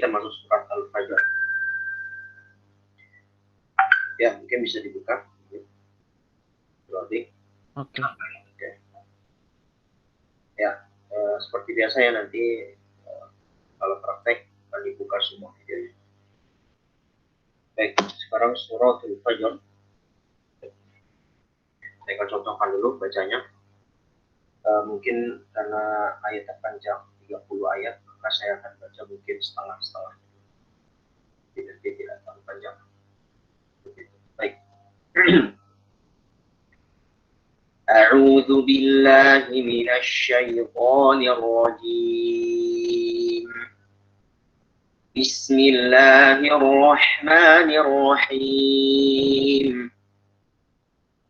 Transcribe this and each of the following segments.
kita masuk surat Al-Fajr. Ya, mungkin bisa dibuka. Oke. Ya, seperti biasa ya nanti kalau praktek akan dibuka semua videonya. Baik, sekarang surat Al-Fajr. Saya akan contohkan dulu bacanya. Mungkin karena ayat terpanjang 30 ayat, maka saya akan baca mungkin setengah-setengah. Tidak terlalu panjang. Baik. أعوذ بالله من الشيطان الرجيم بسم الله الرحمن الرحيم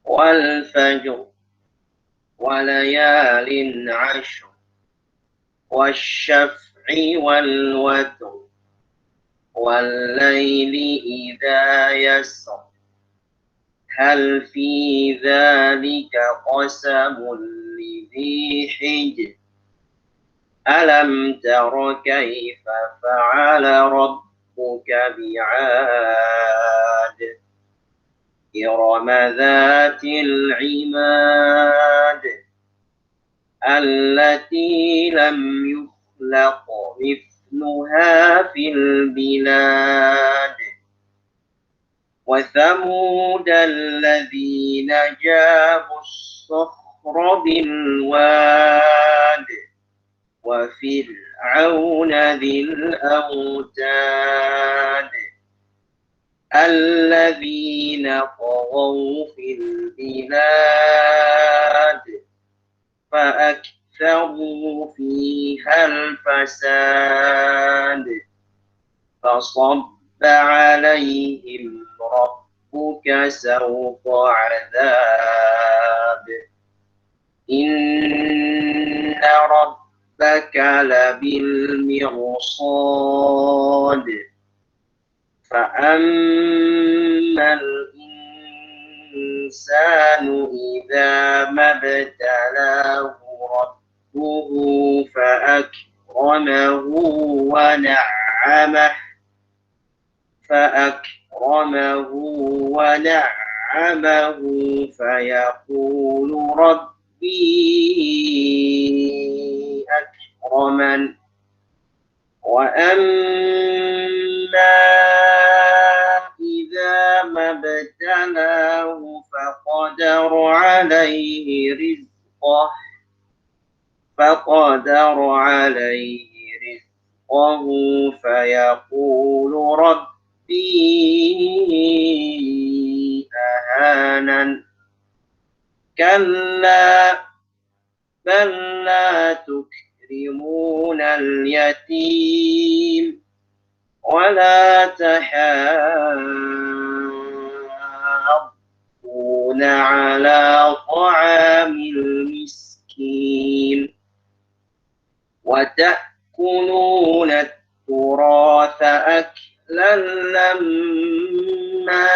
والفجر وليال عشر والشفع والوتر والليل إذا يسر هل في ذلك قسم لذي حجر ألم تر كيف فعل ربك بعاد إرم ذات العماد التي لم يخلق مثلها في البلاد وثمود الذين جابوا الصخر بالواد وفرعون ذي الأوتاد الذين طغوا في البلاد فأكثروا فيها الفساد فصب عليهم ربك سوط عذاب إن ربك لبالمرصاد فأما الإنسان إذا ما ابتلاه ربه فأكرمه ونعمه فيقول ربي أكرمن وأما إذا ما ابتلاه فقدر عليه رزقه فيقول ربي أهانن كلا بل لا تكرمون اليتيم ولا تحاضون على طعام المسكين وتأكلون التراث أكلا لما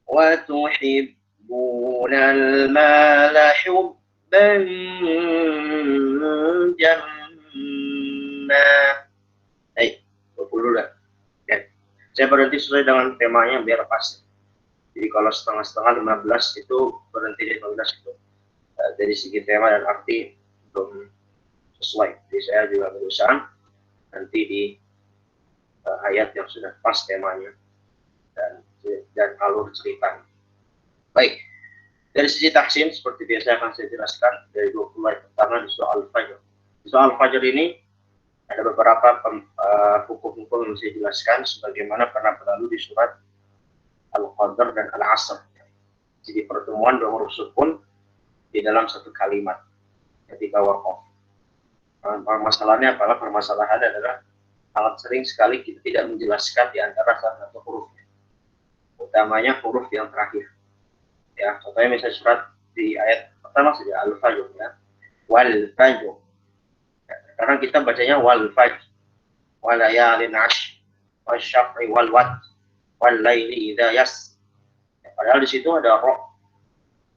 وتحبون المال حبا جما. Hey, 20 dah. Okay. Saya berhenti sesuai dengan temanya biar pas. Jadi kalau setengah-setengah 15 itu berhenti di 15 itu. Dari segi tema dan arti belum sesuai. Jadi saya juga berusaha nanti di ayat yang sudah pas temanya dan alur cerita. Baik. Dari sisi tahsin seperti biasa akan saya jelaskan dari 20 ayat pertama di surah Al-Fajr. Di surah Al-Fajr ini ada beberapa hukum-hukum yang saya jelaskan sebagaimana pernah berlalu di surat Al-Qadr dan Al-Asr. Jadi pertemuan dua huruf sukun di dalam satu kalimat ketika waqaf. Permasalahannya adalah permasalahan adalah sangat sering sekali kita tidak menjelaskan di antara salah satu hurufnya, utamanya huruf yang terakhir. Ya, contohnya misalnya surat di ayat pertama saja Al-Fajr ya, wal fajr. Sekarang kita bacanya wal fajr, wal layalin ashr, wal syaf'i wal wat, wal laili idza yas. Padahal di situ ada ro.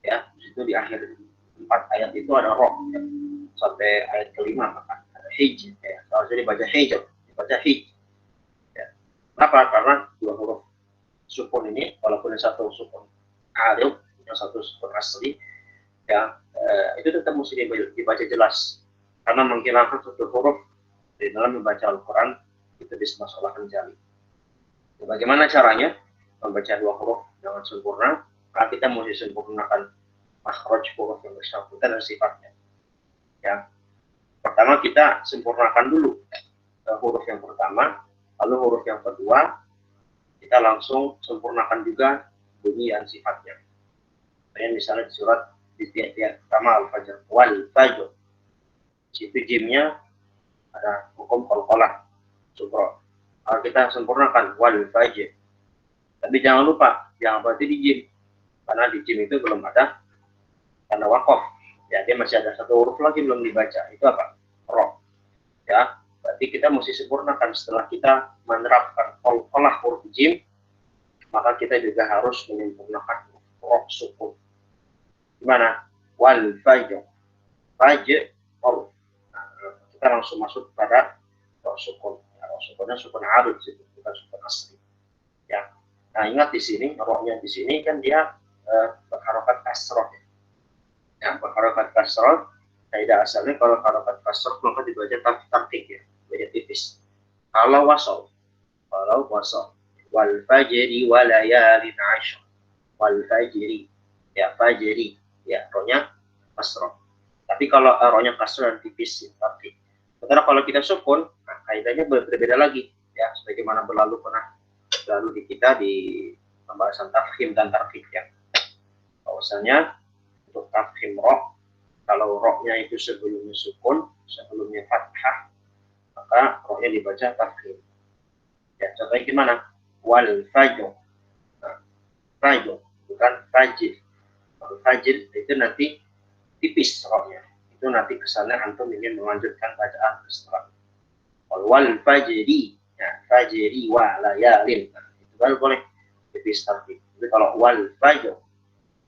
Ya, di situ di akhir 4 ayat itu ada ro. Sampai ayat kelima maka ada hijr ya. Kalau jadi baca hijr, dibaca hij. Kenapa? Karena dua huruf sukun ini, walaupun yang satu sukun alif, yang satu sukun asli, ya itu tetap mesti dibaca jelas. Karena menghilangkan satu huruf di dalam membaca Al-Quran itu dimasalahkan jali. Bagaimana caranya membaca dua huruf dengan sempurna? Maka kita mesti sempurnakan makhraj huruf yang bersangkutan dan sifatnya. Ya, pertama kita sempurnakan dulu huruf yang pertama, lalu huruf yang kedua kita langsung sempurnakan juga bunyi dan sifatnya. Misalnya di surat di tiap pertama Al-Fajr, wal fajr, situ jimnya ada hukum qalqalah sukro. Kalau kita sempurnakan wal fajr, tapi jangan lupa jangan berarti di jim, karena di jim itu belum ada tanda wakaf. Ya, dia masih ada satu huruf lagi belum dibaca. Itu apa? Ro. Ya, berarti kita mesti sempurnakan setelah kita menerapkan qalqalah huruf jim, maka kita juga harus menyempurnakan ro sukun. Gimana? Wal fajr. Fajr ro. Nah, kita langsung masuk pada ro sukun. Ya, ro sukunnya sukun arud itu, bukan sukun asli. Ya. Nah, ingat di sini ro-nya di sini kan dia berharokat kasroh. Ya, berharokat kasroh. Kaidah asalnya kalau harokat kasroh maka dibaca tarkik ya, baca tipis. Kalau wasol, wal fajri wa layalin 'ashr. Wal fajri, ya fajri, ya rohnya kasroh. Tapi kalau rohnya kasroh dan tipis ya, tarkik. Sementara kalau kita sukun, nah, kaidahnya berbeda lagi ya, sebagaimana berlalu di kita di pembahasan tafkhim dan tarkik ya. Bahwasanya untuk tafkhim roh, kalau rohnya itu sebelumnya sukun, sebelumnya fathah, maka rohnya dibaca tafkhim. Ya, contohnya gimana? Wal fajr. Nah, fajr bukan fajr. Kalau fajr itu nanti tipis rohnya. Itu nanti kesannya antum ingin melanjutkan bacaan setelah. Wal fajri, ya, fajri wa layalin. Nah, itu baru boleh tipis tartib. Tapi kalau wal fajr,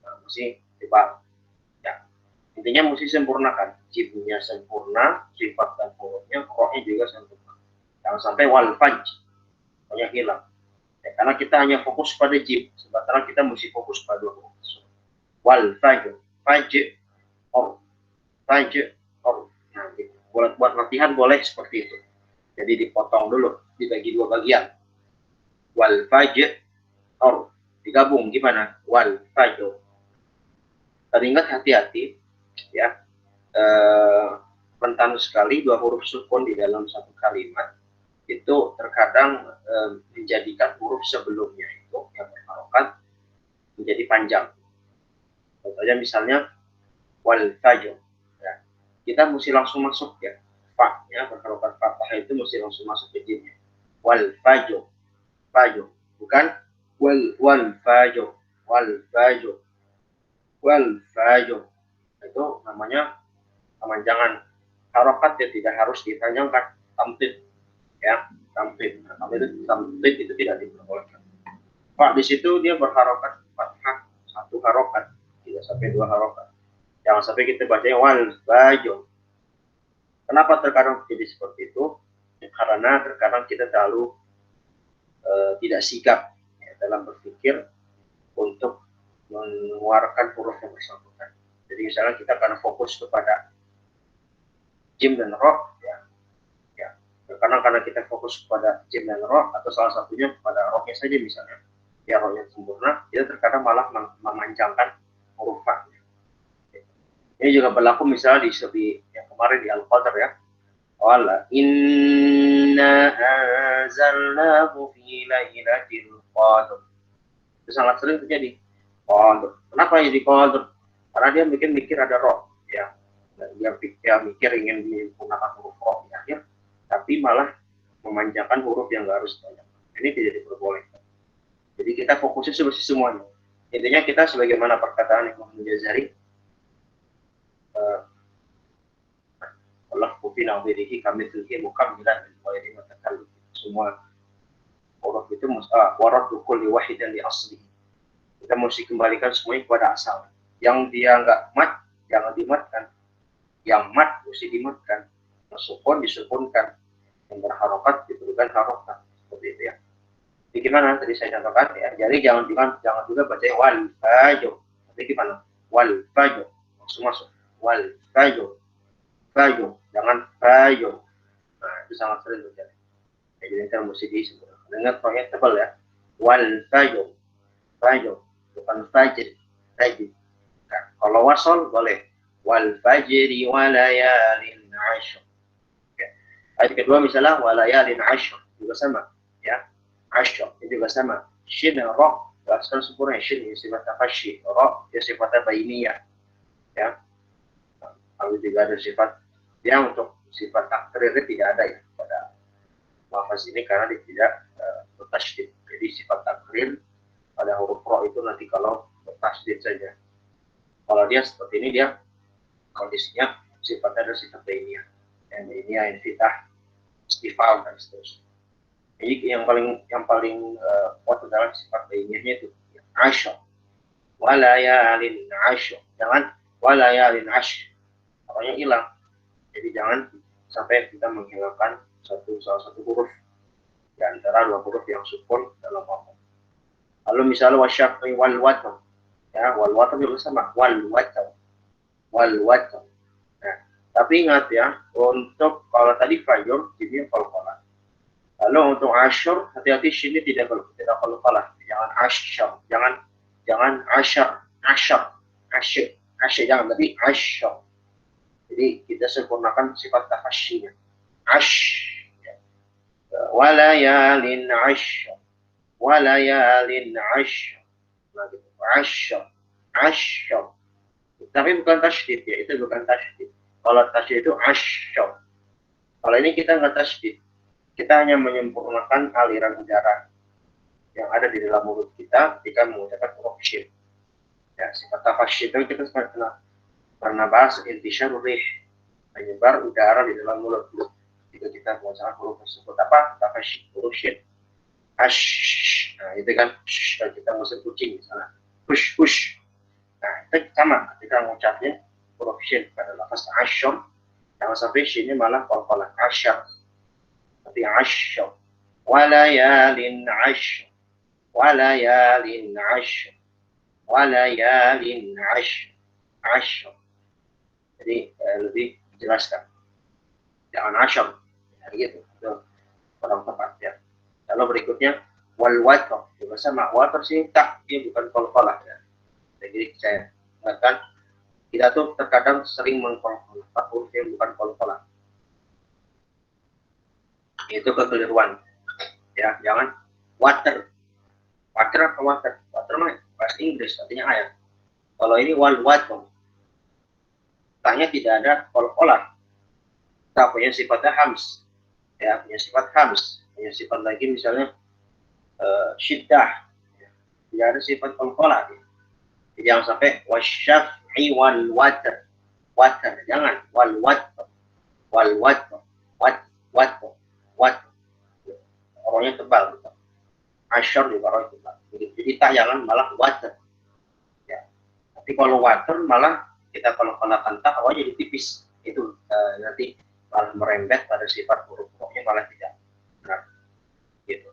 nah, mesti tiba. Ya, intinya mesti sempurnakan. Jibnya sempurna, sifat dan hurufnya, rohnya juga sempurna. Jangan sampai wal fajr, rohnya hilang. Ya, karena kita hanya fokus pada jib, sementara kita mesti fokus pada huruf. Wal fajr, fajr, or, fajr, or. Nah, gitu. Buat latihan boleh seperti itu. Jadi dipotong dulu, dibagi dua bagian. Wal fajr, or. Digabung gimana? Wal fajr. Teringat hati-hati, ya. Rentan sekali dua huruf sukun di dalam satu kalimat itu terkadang menjadikan huruf sebelumnya itu yang berharokat menjadi panjang. Contohnya misalnya wal fajr, ya. Kita mesti langsung masuk ya, fa ya, berharokat fathah itu mesti langsung masuk ke jinnya. Wal fajr, fajr, bukan wal fajr, wal fajr, wal fajr. Itu namanya kemanjangan harokat ya, tidak harus dipanjangkan. Tamtid ya, tamtid. Nah, tamtid itu tidak diperbolehkan. Pak di situ dia berharokat fathah satu harokat, tidak sampai dua harokat. Jangan sampai kita baca wal fajr. Kenapa terkadang jadi seperti itu? Ya, karena terkadang kita terlalu tidak sigap ya, dalam berpikir untuk mengeluarkan huruf yang bersangkutan. Jadi misalnya kita karena fokus kepada jim dan roh, ya, karena kita fokus kepada jim dan roh, atau salah satunya kepada rohnya saja misalnya, ya rohnya sempurna, kita terkadang malah memanjangkan huruf fa. Ini juga berlaku misalnya di yang kemarin di Al-Qadr ya. Wala inna anzalnahu fi lailatul qadr. Itu sangat sering terjadi. Qadr. Kenapa jadi qadr? Karena dia mikir ada roh, ya. Dia mikir ingin menyempurnakan huruf roh di akhir, tapi malah memanjangkan huruf yang nggak harus banyak. Ini tidak diperbolehkan. Jadi kita fokusnya semuanya. Intinya kita sebagaimana perkataan Imam Jazari, Allah kufina birihi kami tilki mukammilan wa yadi matakallum. Semua huruf itu warad dukul li wahidan li asli. Kita mesti kembalikan semuanya kepada asal. Yang dia nggak mat, jangan dimatkan. Yang mat mesti dimatkan. Yang sukun disukunkan. Yang berharokat diberikan harokat. Seperti itu ya. Jadi gimana tadi saya contohkan ya. Jadi jangan juga baca wal fajr. Tapi gimana? Wal fajr. Langsung masuk. Wal fajr. Fajr. Jangan fajr. Nah, itu sangat sering terjadi. Jadi kita mesti sebenarnya. Dengar proyek tebal ya. Wal fajr. Fajr. Bukan fajr. Fajr. Nah, kalau wasol boleh. Wal fajri walayalin ashr. Ayat kedua misalnya walayalin ashr. Juga sama. Ya. Ashr itu juga sama. Shin dan ra asal sempurna. Shin ya sifat tafashi, ra ya sifatnya bainiyah. Ya. Kalau juga ada sifat yang untuk sifat takrir tidak ada ya pada lafaz ini karena dia tidak bertasydid. Jadi sifat takrir pada huruf ra itu nanti kalau bertasydid saja. Kalau dia seperti ini dia kondisinya sifatnya adalah sifat bainiyah. Dan bainiyah infitah, istifal dan seterusnya. Jadi yang paling kuat adalah sifat bainiyahnya itu asyr. Walayalin asyr. Jangan walayalin asyr. Pokoknya hilang. Jadi jangan sampai kita menghilangkan salah satu huruf di antara dua huruf yang sukun dalam waktu. Lalu misalnya wasyafi wal watr. Ya, wal watr juga sama. Wal watr. Wal watr. Nah, tapi ingat ya, untuk kalau tadi fajr jadi qalqalah. Lalu untuk asyur, hati-hati sini tidak qalqalah. Jangan asyur, jangan asyur, jangan, tapi asyur. Jadi kita sempurnakan sifat tafasyinya. Ash, walayalin asyur, walayalin asyur. Nah, gitu. Asyur. Tapi bukan tasydid ya, itu bukan tasydid. Kalau tasydid itu asyur. Kalau ini kita nggak tasydid. Kita hanya menyempurnakan aliran udara yang ada di dalam mulut kita ketika mengucapkan huruf shin. Ya, sifat tafasyi itu kita pernah bahas intisyar rih, menyebar udara di dalam mulut. Jika kita mengucapkan huruf tersebut apa? Tafasyi, huruf shin. Ash, nah itu kan kita musim kucing misalnya. Push. Nah itu sama ketika mengucapnya huruf shin pada lafaz asyur, jangan sampai shinnya malah qalqalah asyar. Tapi asyur, walayalin asyur, walayalin asyur, walayalin asyur. Jadi lebih dijelaskan. Jangan asyur, ya, gitu. Itu kurang tepat ya. Lalu berikutnya wal watr, juga sama. Watr sih tak, dia bukan qalqalah ya. Jadi saya katakan kita tuh terkadang sering mengkolkolah huruf yang bukan qalqalah. Itu kekeliruan ya. Jangan water apa water mah bahasa Inggris artinya air. Kalau ini wal water tanya tidak ada qalqalah, tak punya sifatnya hams ya, punya sifat hams, punya sifat lagi misalnya syiddah ya. Tidak ada sifat qalqalah ya. Jadi jangan sampai wasyaf'i wal water jangan wal water orangnya tebal gitu. Asyur juga orangnya tebal. Jadi tak jangan malah water. Ya. Tapi kalau water malah kita kalau tak awalnya jadi tipis. Itu nanti malah merembet pada sifat huruf-hurufnya malah tidak benar. Gitu.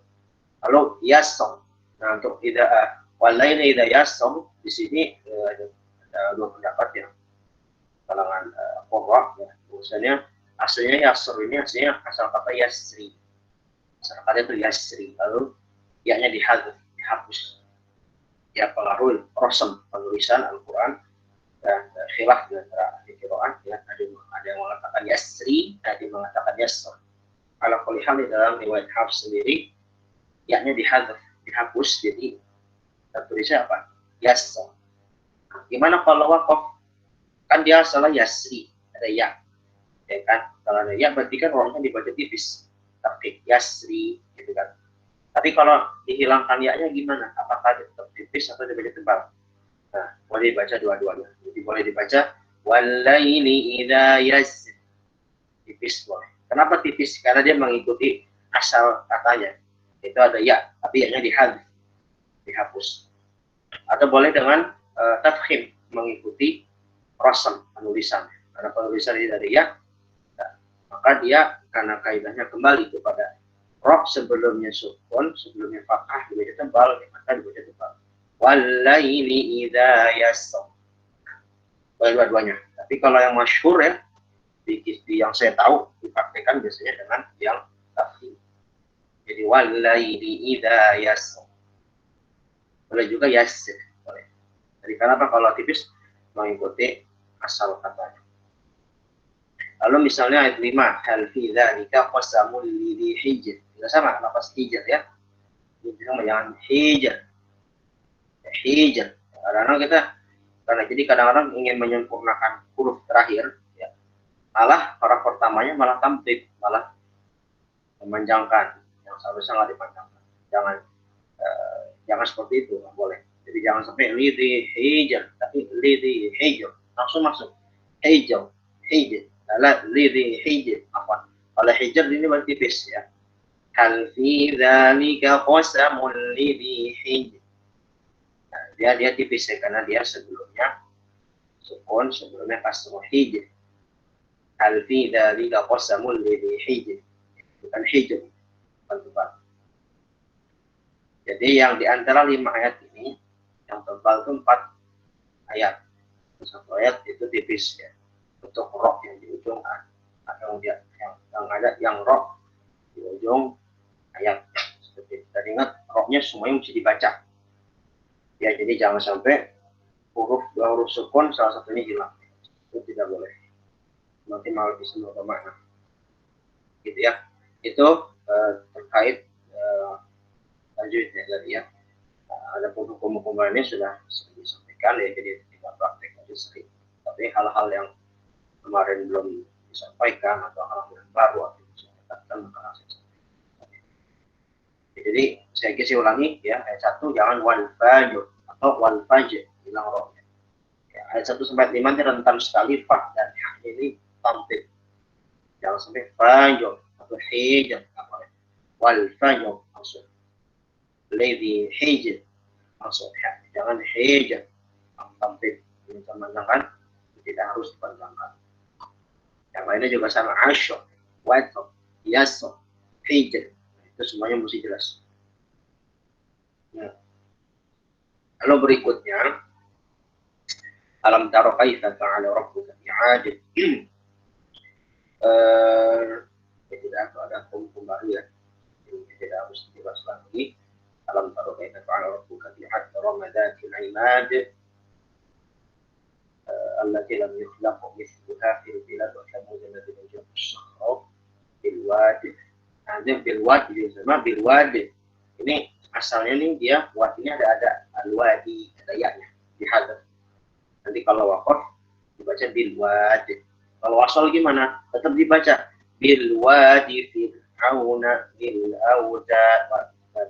Lalu yasom. Nah untuk tidak walaini tidak yasom di sini ada dua pendapat ya. Kalangan qurra ya. Misalnya aslinya yasr ini aslinya asal kata yasri. Asal kata itu yasri. Lalu yaknya dihapus. Ya pengaruh prosem penulisan Al-Quran dan khilaf di antara qiraat ya. Ada yang mengatakan yasri, ada yang mengatakan yasr. Kalau kulihal di dalam riwayat Hafs sendiri yaknya dihapus jadi tertulisnya apa? Yasr. Nah, gimana kalau waqaf? Kan dia salah yasri, ada ya. Ya kan? Kalau ada ya berarti kan orangnya dibaca tipis. Tapi yasri gitu kan. Tapi kalau dihilangkan ya-nya gimana? Apakah tetap tipis atau dibaca tebal? Nah, boleh dibaca dua-duanya. Jadi boleh dibaca walaili idza yasr. Tipis boleh. Kenapa tipis? Karena dia mengikuti asal katanya. Itu ada ya, tapi ya-nya dihapus. Atau boleh dengan tafkhim, mengikuti rasam penulisan. Karena penulisan ini dari ya, nah, maka dia karena kaidahnya kembali kepada Ro sebelumnya sukun, sebelumnya fathah dibaca tebal, fathah dibaca tebal. Walaili idza yasr. Dua-duanya. Tapi kalau yang masyhur ya, di yang saya tahu dipraktikkan biasanya dengan yang tafkhim. Jadi walaili idza yasr. Boleh juga yasr. Boleh. Jadi kenapa kalau tipis mengikuti asal katanya. Lalu misalnya ayat 5, hal fi dzalika qasamul lidhi hijr. Tidak sama lafaz hijr ya. Ini sama jangan hijr. Hijr. Karena jadi kadang-kadang ingin menyempurnakan huruf terakhir, ya. Malah para pertamanya malah tamtib, malah memanjangkan yang seharusnya nggak dipanjangkan. Jangan seperti itu, nggak boleh. Jadi jangan sampai lidhi hijr, tapi lidhi hijr langsung masuk hijr, hijr. Ala lidhi hijr, apa? Kalau hijr ini berarti tipis ya. Hal fi dzalika qasamul lidhi hijr. Nah, dia tipis ya, karena dia sebelumnya sukun, sebelumnya kasroh hijr. Hal fi dzalika qasamul lidhi hijr. Bukan hijr, bukan. Jadi yang di antara 5 ayat ini, yang tebal itu 4 ayat. Satu ayat itu tipis ya. Untuk roh yang di ujung yang ada yang roh di ujung ayat. Seperti kita ingat, rohnya semuanya mesti dibaca. Ya, jadi jangan sampai dua huruf sukun salah satunya hilang. Itu tidak boleh. Nanti malah bisa bermakna. Gitu ya. Itu terkait tajwidnya tadi ya. Ada hukum-hukum lainnya sudah sering disampaikan ya, jadi tidak praktek aja sering. Tapi hal-hal yang kemarin belum disampaikan atau hal-hal yang baru atau disampaikan maka saya sampaikan. Jadi saya kasih ulangi ya, ayat 1 jangan wal fajr atau wal fajr, hilang rohnya. Ya, ayat 1 sampai 5 ini rentan sekali fa dan ha ini tampil. Jangan sampai fajr atau hijr apa ya. Wal fajr maksud ladzi hijr maksud ha. Jangan hijr tampil. Ini teman-teman tidak harus dipanjangkan. Yang lainnya juga sama asyur, watr, yasr, hijr. Itu semuanya mesti jelas. Nah. Lalu berikutnya, alam taro kaifa fa'ala rabbuka bi'ad. Tidak ada hukum baru ya. Tidak harus dibahas lagi. Alam taro kaifa fa'ala rabbuka bi'ad ramadatil imad. التي لم يخلق مثلها في البلاد وثمود الذين جابوا الصخر بالواد. Ada bilwad sama bilwad. Ini asalnya nih dia wad ini ada alwadi, ada ya-nya dihadap. Nanti kalau waqaf dibaca bilwad. Kalau wasal gimana? Tetap dibaca bilwadi fir'auna bil auda.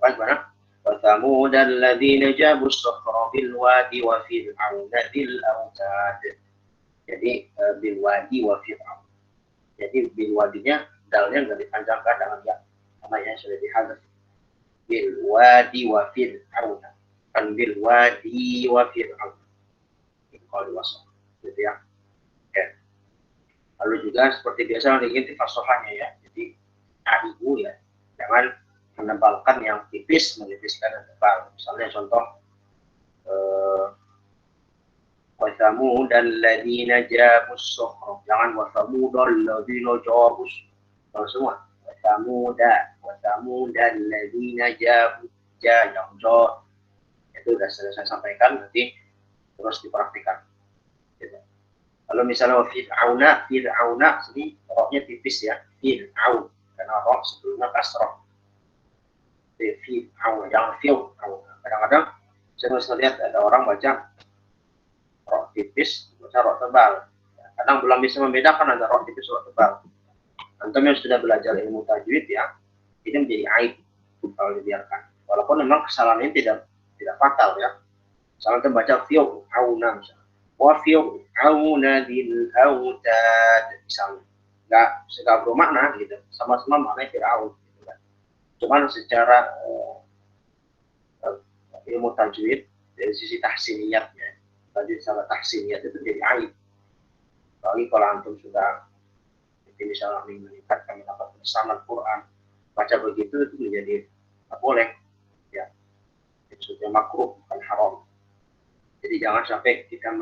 Bagaimana? وثمود الذين جابوا الصخر بالواد وفرعون ذي الأوتاد. Jadi bilwadi wa fir'aun. Jadi bilwadinya dalnya nggak dipanjangkan dengan ya, karena yang sudah dihadap. Bilwadi wa fir'aun. Kan bilwadi wa fir'aun. Kalau diwasal, gitu ya. Oke. Lalu juga seperti biasa diganti fasohanya ya. Jadi aibu ya. Jangan menebalkan yang tipis, menipiskan yang tebal. Misalnya contoh وَثَمُودَ الَّذِينَ جَابُوا الصَّخْرَ. Jangan وَثَمُودَ الَّذِينَ جَابُوا الصَّخْرَ. Semua. وَثَمُودَ الَّذِينَ جَابُوا yang jo. Itu sudah saya sampaikan, nanti terus dipraktikan. Gitu. Kalau misalnya Fir'auna, sini rohnya tipis ya. Fir'aun. Karena roh sebelumnya kasroh. Jangan fil. Kadang-kadang saya harus lihat ada orang baca roh tipis, baca roh tebal. Kadang belum bisa membedakan antara roh tipis dan roh tebal. Antum yang sudah belajar ilmu tajwid ya, ini menjadi aib kalau dibiarkan. Walaupun memang kesalahan ini tidak fatal ya. Misalnya kita baca fil auna misalnya. Wa fil auna bil autad misalnya. Enggak bermakna gitu. Sama-sama maknanya Fir'aun. Cuman secara ilmu tajwid dari sisi tahsiniyatnya, tadi secara tahsiniyat itu jadi aib. Apalagi kalau antum sudah misalnya meningkatkan mendapat bersama Quran, baca begitu itu menjadi tak boleh, ya, maksudnya makruh bukan haram. Jadi jangan sampai kita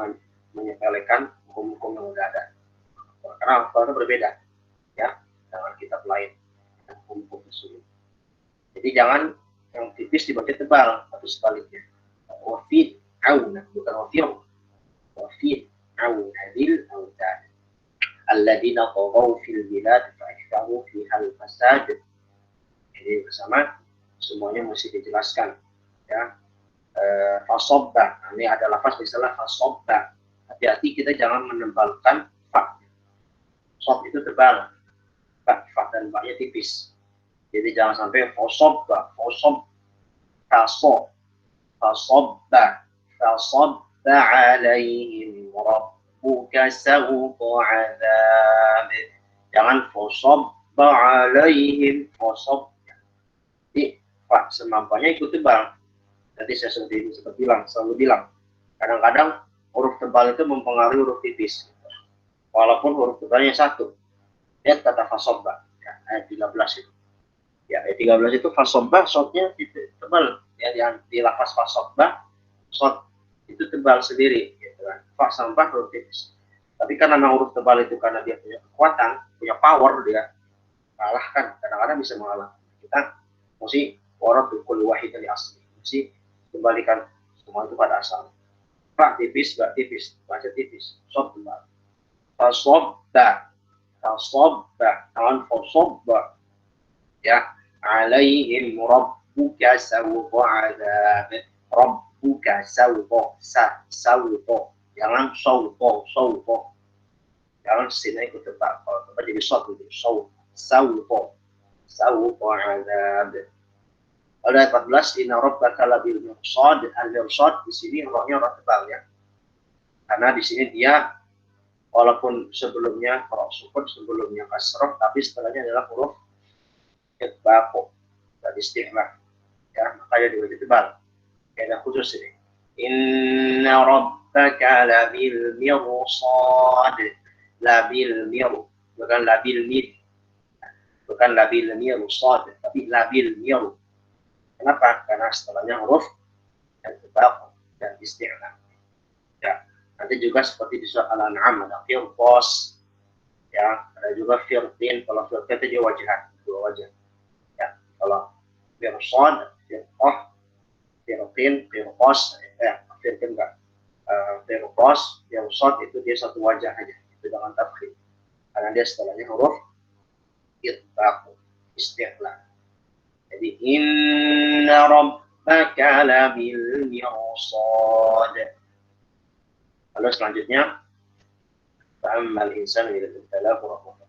menyepelekan hukum-hukum yang sudah ada, karena Al-Quran berbeda, ya, dengan kitab lain dan hukum-hukum tersebut. Jadi jangan yang tipis dibaca tebal atau sebaliknya. Wafid auna, bukan wafir. Wafid auna lil autad alladzina taghaw fil bilad fa'aktharu fiha al-fasad. Jadi bersama semuanya mesti dijelaskan, ya. Fasobba, ini ada lafaz misalnya fasobba. Hati-hati kita jangan menebalkan fa. Sob itu tebal, fa dan ba-nya tipis. Jadi jangan sampai fasobba, fasob, fasobba, fasobba alaihim rabbuka sawta azab. Jangan fasobba alaihim, fasob. Jadi fa semampunya ikut tebal. Nanti saya selalu bilang, kadang-kadang huruf tebal itu mempengaruhi huruf tipis, walaupun huruf tebalnya satu. Lihat kata fasobba, ya, ayat 13 itu. Ya, ayat 13 itu fasobba, shotnya itu tebal. Ya, di lafaz fasobba, shot itu tebal sendiri. Gitu kan. Fa sampai huruf tipis. Tapi karena huruf tebal itu karena dia punya kekuatan, punya power, dia kalahkan. Kadang-kadang bisa mengalahkan. Kita mesti warab bikul wahid dari asli. Mesti kembalikan semua itu pada asal. Pak tipis, gak tipis, baca tipis, sob tebal. Fasobba, fasobba, tangan fasobba, ya, alaihim rabbuka sawta azab. Rabbuka sawta, jangan sawta, jangan sini ikut tebal. Kalau tebal jadi sob itu sawta azab. Ayat 14, inna rabbaka labil mirsad. Al-mirsad di sini rohnya roh tebal, ya. Karena di sini dia walaupun sebelumnya roh sukun, sebelumnya kasroh, tapi setelahnya adalah huruf itbaq dan istighfar. Ya, makanya dibaca tebal. Ada khusus ini. Inna rabbaka labil mirsad. Labil mir, bukan labil mid. Bukan labil mirsad, tapi labil mir. Kenapa? Karena setelahnya huruf itbaq dan istighfar. Ya, nanti juga seperti di surat Al-An'am ada firqas, ya, ada juga firqin. Kalau firqin itu dia wajahan, dua wajah. Ya, kalau firsad, firqah, firqin, firqas, firqin enggak. Firqas, firsad itu dia satu wajah aja, itu dengan tafkhim. Karena dia setelahnya huruf itbaq, istighfar. Jadi inna rabbaka labil mirsad. Lalu selanjutnya, fa'ammal insanu idza ibtalahu rabbuhu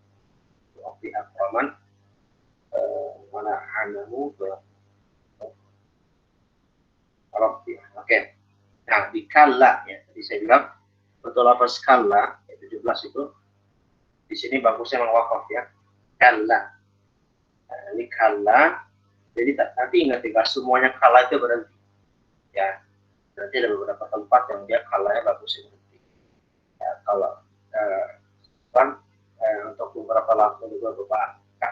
bi akraman wa na'amahu rabbi. Oke. Nah, di kalla, ya, tadi saya bilang betul lafaz kalla 17 itu di sini bagusnya mewakaf, ya. Kalla. Nah, ini kalla. Jadi nanti ingat tidak semuanya kalla itu berhenti. Ya. Nanti ada beberapa tempat yang dia kallanya bagusnya berhenti. Ya, kalau untuk beberapa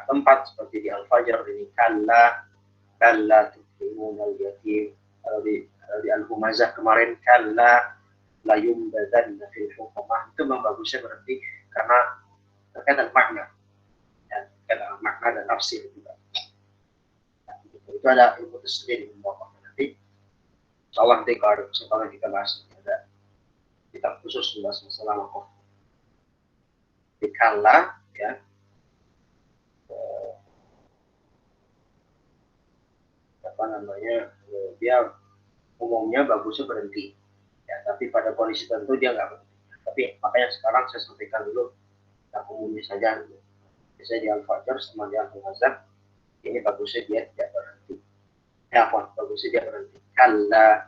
tempat seperti di Al-Fajr ini kalla tukrimun al-yatim. Kalau di Al-Humazah kemarin kalla la yumbadanna fil hukumah, itu memang bagusnya berhenti karena terkait dengan makna, ya, terkait dengan makna dan tafsir juga. Nah, itu ada ilmu tersendiri nanti. Insyaallah nanti kalau kesempatan kita bahas ada kitab khusus membahas masalah wakaf. Dikala, ya, apa namanya, dia umumnya bagusnya berhenti, ya, tapi pada kondisi tertentu dia nggak berhenti. Tapi makanya sekarang saya sampaikan dulu yang umumnya saja. Biasanya di Al-Fajr sama di Al-Humazah ini bagusnya dia tidak berhenti. Ya, apa? Bagusnya dia berhenti. Kalla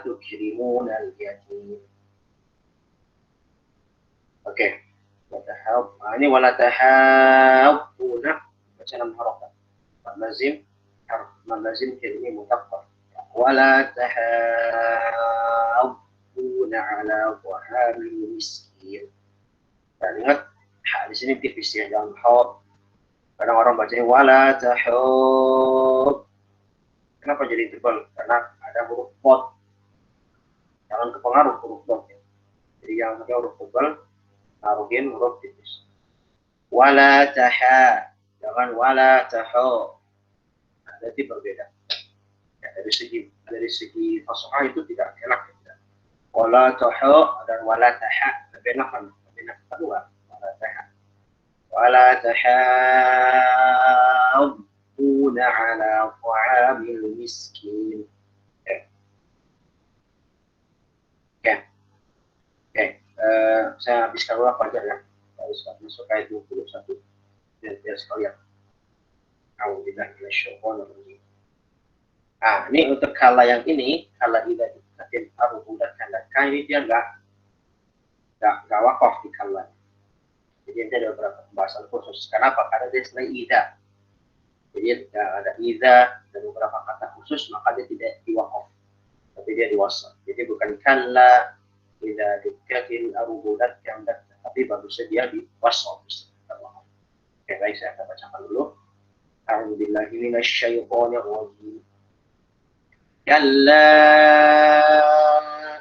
tukrimun al-yatim. Oke. Ini wala tahabbuna baca 6 harakat. Lazim ini mutaqqar. Wala tahabbuna ala ta'amil miskin. Dan ingat, di sini tipis, ya, jangan hawab. Kadang orang bacanya wala tahub. Kenapa jadi tebal? Karena ada huruf pot. Jangan kepengaruh huruf pot. Jadi yang pakai huruf tebal, taruhin huruf tipis. Wala taha. Jangan wala tahu. Nah, berarti berbeda. Ya, dari segi fasahah itu tidak enak. Ya. Wala tahu dan wala taha. Lebih enak kan? Lebih enak kedua. Wala taha. Wala tahabbuna ala ta'amil miskin. Oke. Oke. Saya habiskan dulu pelajar ya. Harus masuk ayat 21. Biar sekalian. Nah, ini untuk kala yang ini, kala tidak dikatin taruh budak kan ini dia nggak wakaf di kala. Jadi ada beberapa pembahasan khusus. Kenapa? Karena dia selain ida. Jadi ada ida dan beberapa kata khusus, maka dia tidak diwakaf, tapi dia diwasal. Jadi bukan kala ida dikatin taruh budak kan, tapi bagusnya dia diwasal. Oke, baik, saya akan bacakan dulu. أعوذ بالله من الشيطان الرجيم كلا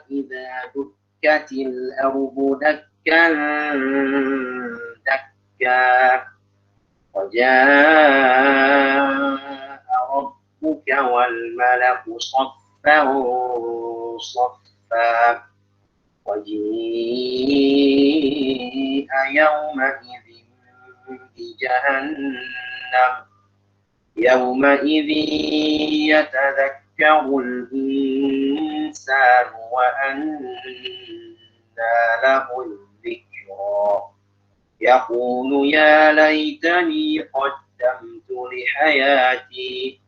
إذا دكت الأرض دكا دكا وجاء ربك والملك صفا صفا وجيء يومئذ بجهنم يومئذ يتذكر الإنسان وأنى له الذكرى يقول يا ليتني قدمت لحياتي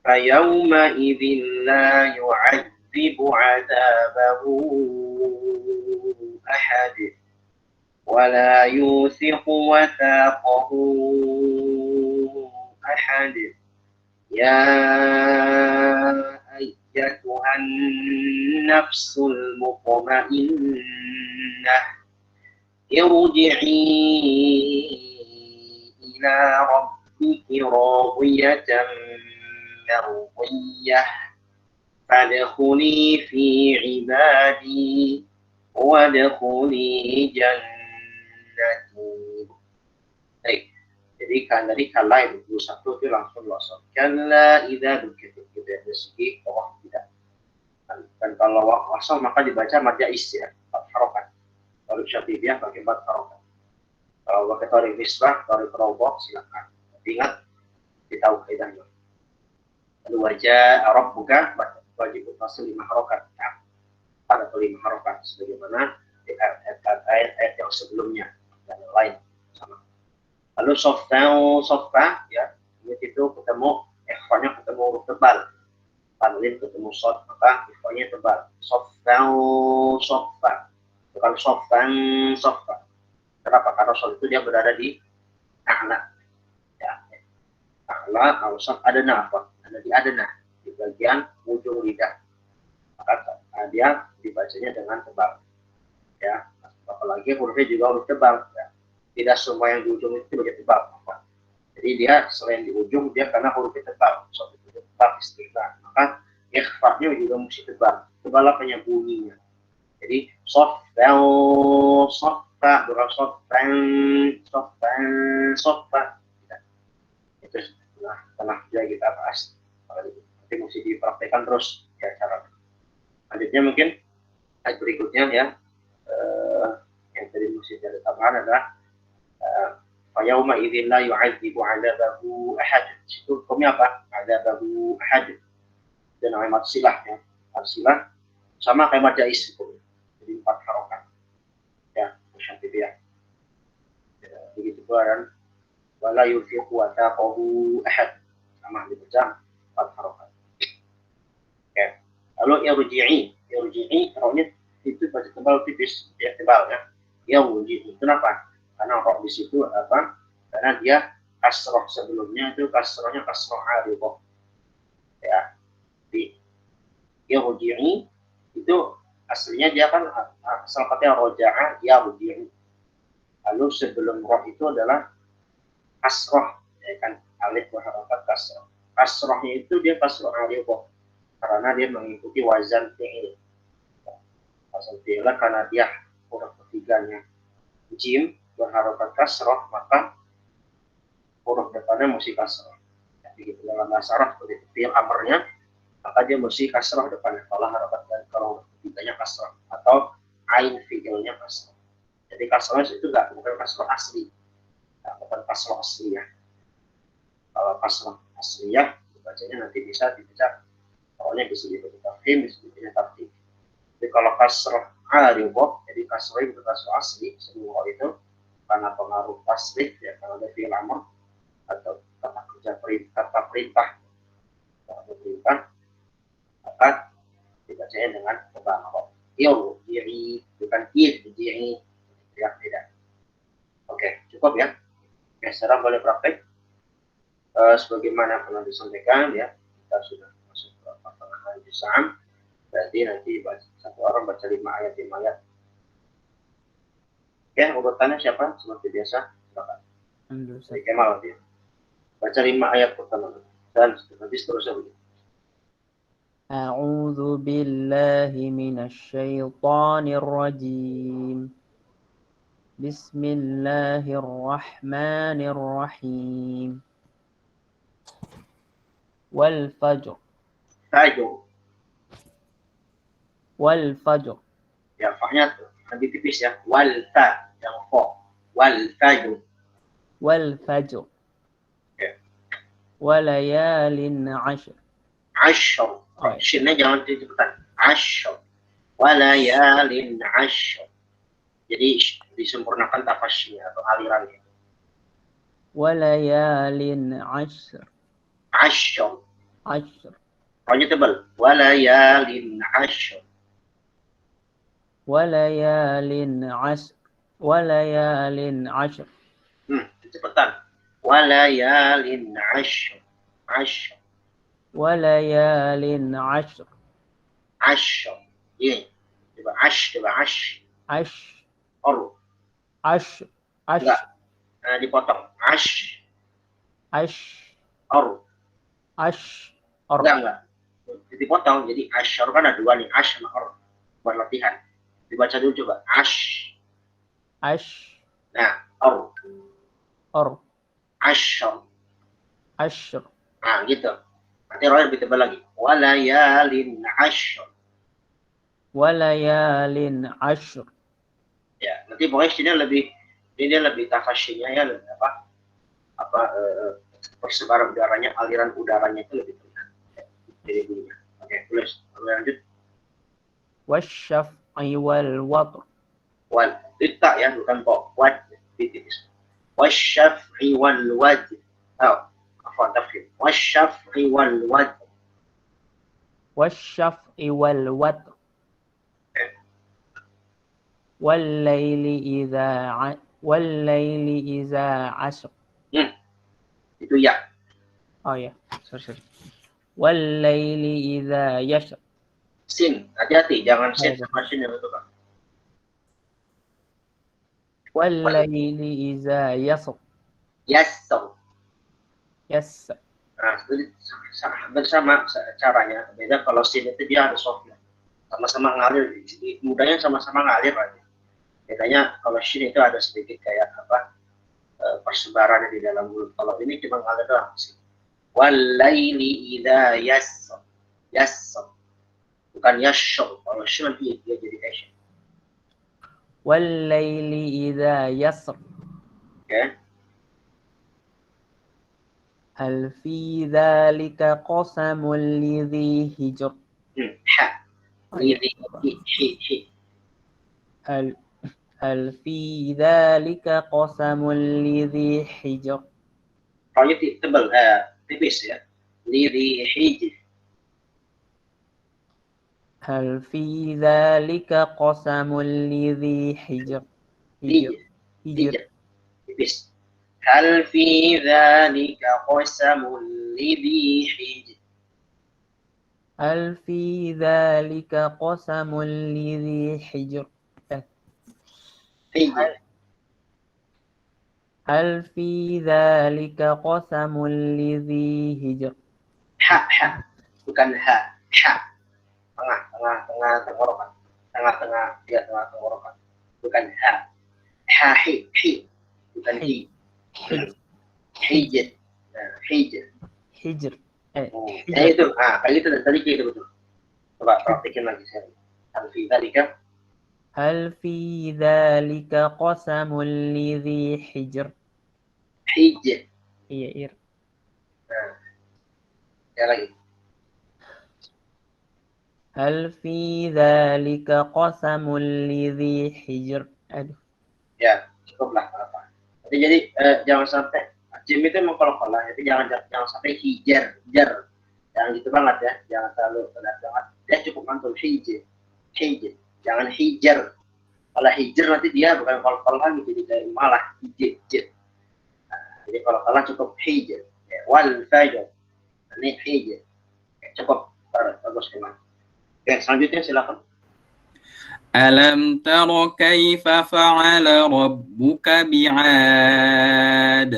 فيومئذ لا يعذب عذابه أحد ولا يوثق وثاقه أحد يا أيتها النفس المطمئنة ارجعي إلى ربك راضية مرضية فادخلي في عبادي وادخلي جنتي. Jadi kan dari kala 21 itu langsung wasal. Kala idza dukitu gitu dari segi bawah tidak. Dan kalau wasal maka dibaca mad jaiz ya, 4 harokat. Kalau syatibiyah pakai 4 harokat. Kalau pakai tarik misbah, tarik roboh silakan. Ingat ditahu kaidahnya. Lalu wajah Arab bukan wajib wasal 5 harokat. Ya. Ada 5 harokat sebagaimana di ayat yang sebelumnya dan yang lain sama. Lalu sofa ya, itu ketemu ikhfanya ketemu huruf tebal, tanwin ketemu sod, maka ikhfanya tebal. Sofa bukan sofa. Kenapa? Karena sod itu dia berada di a'la ya, a'la awsat adna, apa ada di adna, di bagian ujung lidah, maka dia dibacanya dengan tebal ya. Apalagi hurufnya juga huruf tebal ya. Tidak semua yang di ujung itu bagian tebal. Jadi dia selain di ujung dia karena hurufnya tebal, so itu tebal istilah. Maka ikhfa-nya juga mesti tebal. Tebal apanya bunyinya. Jadi sofa bukan sofa. Itu telah kita bahas. Nanti mesti dipraktekkan terus ya cara. Selanjutnya mungkin ayat berikutnya ya. Yang tadi mesti dari tambahan adalah Fayauma idzin la yu'adzibu 'adzabahu ahad. Itu hukumnya apa? 'Adzabahu ahad. Dan namanya marsilah ya. Marsilah sama kayak mad jaiz itu. Jadi 4 harokat. Ya, musyaddidah. Ya, begitu pula dan wala yufiqu wa taqahu ahad. Sama dibaca 4 harokat. Oke. Lalu irji'i raunya itu baca tebal tipis, ya tebal ya. Irji'i. Kenapa? Karena roh di situ apa? Karena dia kasroh sebelumnya itu kasrohnya kasroh aridoh. Ya, di irji'i itu aslinya dia kan asal kata roja'a ya ruji'i. Lalu sebelum roh itu adalah kasroh ya kan, alif berharokat kasroh. Kasrohnya itu dia kasroh ariboh karena dia mengikuti wazan fi'il. Wazan fi'il karena dia huruf ketiganya jim berharokat kasroh, maka huruf depannya mesti kasroh. Jadi gitu, dalam bahasa Arab seperti fi'il amrnya, maka dia mesti kasroh depannya. Kalau harokat dan kalau huruf ketiganya kasroh atau ain fi'ilnya kasroh. Jadi kasroh itu bukan kasroh asli, bukan kasroh asli ya. Kalau kasroh asli ya, bacanya nanti bisa dibaca, awalnya bisa dibaca tafhim, bisa dibaca tartib. Jadi kalau kasroh ariboh, jadi kasroh itu kasroh asli, semua itu karena pengaruh tasrif ya, karena ada fi'il amr atau kata kerja perintah, maka dibacanya dengan mubalaghah. Irji'i, bukan irji'i, tidak beda. Oke, cukup ya. Oke, sekarang boleh praktek. Sebagaimana pernah disampaikan ya, kita sudah masuk ke pertengahan juz'an. Berarti nanti satu orang baca 5 ayat. Oke, urutannya siapa? Seperti biasa, silakan. Dari Kemal dia. Baca 5 ayat pertama dan nanti seterusnya begitu. أعوذ بالله من الشيطان الرجيم بسم الله الرحمن الرحيم والفجر والفجر ya, fahnya lebih tipis ya, wal fa yang fo, wal fajr والفجر ya. وليال عشر Ashr, shinnya jangan dicepetan, ashr, walayalin ashr, jadi disempurnakan tafasyinya atau alirannya. وليال عشر Ashr, عشر pokoknya tebal, walayalin ashr. وليال عشر وليال عشر Cepetan, walayalin ashr, ashr, وليال عشر ashr, ini coba ash, عشر or عشر enggak, عشر dipotong, ash, عشر or عشر enggak, dipotong, jadi ashr kan ada dua nih, ash sama or, buat latihan. Dibaca dulu coba, ash, عشر nah, or, ashr, عشر nah gitu. Nanti roh lebih tebal lagi, walayalin ashr. وليال عشر Ya, nanti pokoknya ini lebih tafasyinya ya, persebaran udaranya, aliran udaranya itu lebih terlihat. Jadi bunyinya. Oke, tulis. Lanjut. والشفع والوتر Wal. Tidak ya, bukan kok. Wad. Titis. Wasyaf'i wal wad. Afwan, tafkhim. Wasyaf'i wal wad. والشفع والوتر والليل إذا عشر Itu ya. Oh ya, sorry. والليل إذا يشر. Sin, hati-hati, jangan sin sama sin yang itu kan. والليل إذا يسر. Yassar. Yes. Nah, bersama caranya. Beda kalau sin itu dia harus soft. Sama-sama ngalir, mudahnya sama-sama ngalir aja. Bedanya kalau shin itu ada sedikit kayak persebarannya di dalam mulut. Kalau ini cuma ngalir doang sih. Walaili idza yassar. Bukan yasyur. Kalau shin dia jadi action. والليل إذا يسر. Okay. هل في ذلك قسم لذي حجر. Ha. هل في ذلك قسم لذي حجر. Kalau tebal, tipis ya. Lidhi hijr. هل في ذلك قسم لذي حجر. Hijr. Tipis. Hal fi dzalika qasamul lidhi hijr. هل في ذلك قسم لذي حجر. Hal fi dzalika qasamul lidzi hijr. Ha, bukan ha, ha. Tengah tenggorokan. Tengah tenggorokan. Bukan ha. Ha, hi. Bukan hi. Hijr. Hijr. Hijr. Itu. Kayak gitu tadi kayak itu betul. Coba praktekin lagi saya. Hal fi dzalika. Hal fi dzalika qasamul lidzi hijr. Hijr. Iya, Ir. Ya lagi. Hal fi dzalika qasamul lidzi hijr. Aduh. Ya, cukuplah apa. Jadi jangan sampai jim itu emang kalau itu jangan sampai hijar, jangan gitu banget ya, jangan terlalu berat banget. Dia cukup mantul hijar, jangan hijar. Kalau hijar nanti dia bukan kalau lagi jadi kayak malah hijar. Jadi kalau cukup hijar, ya, wal fajr, ini hijar, cukup bagus memang. Oke, selanjutnya silakan. ألم تر كيف فعل ربك بعاد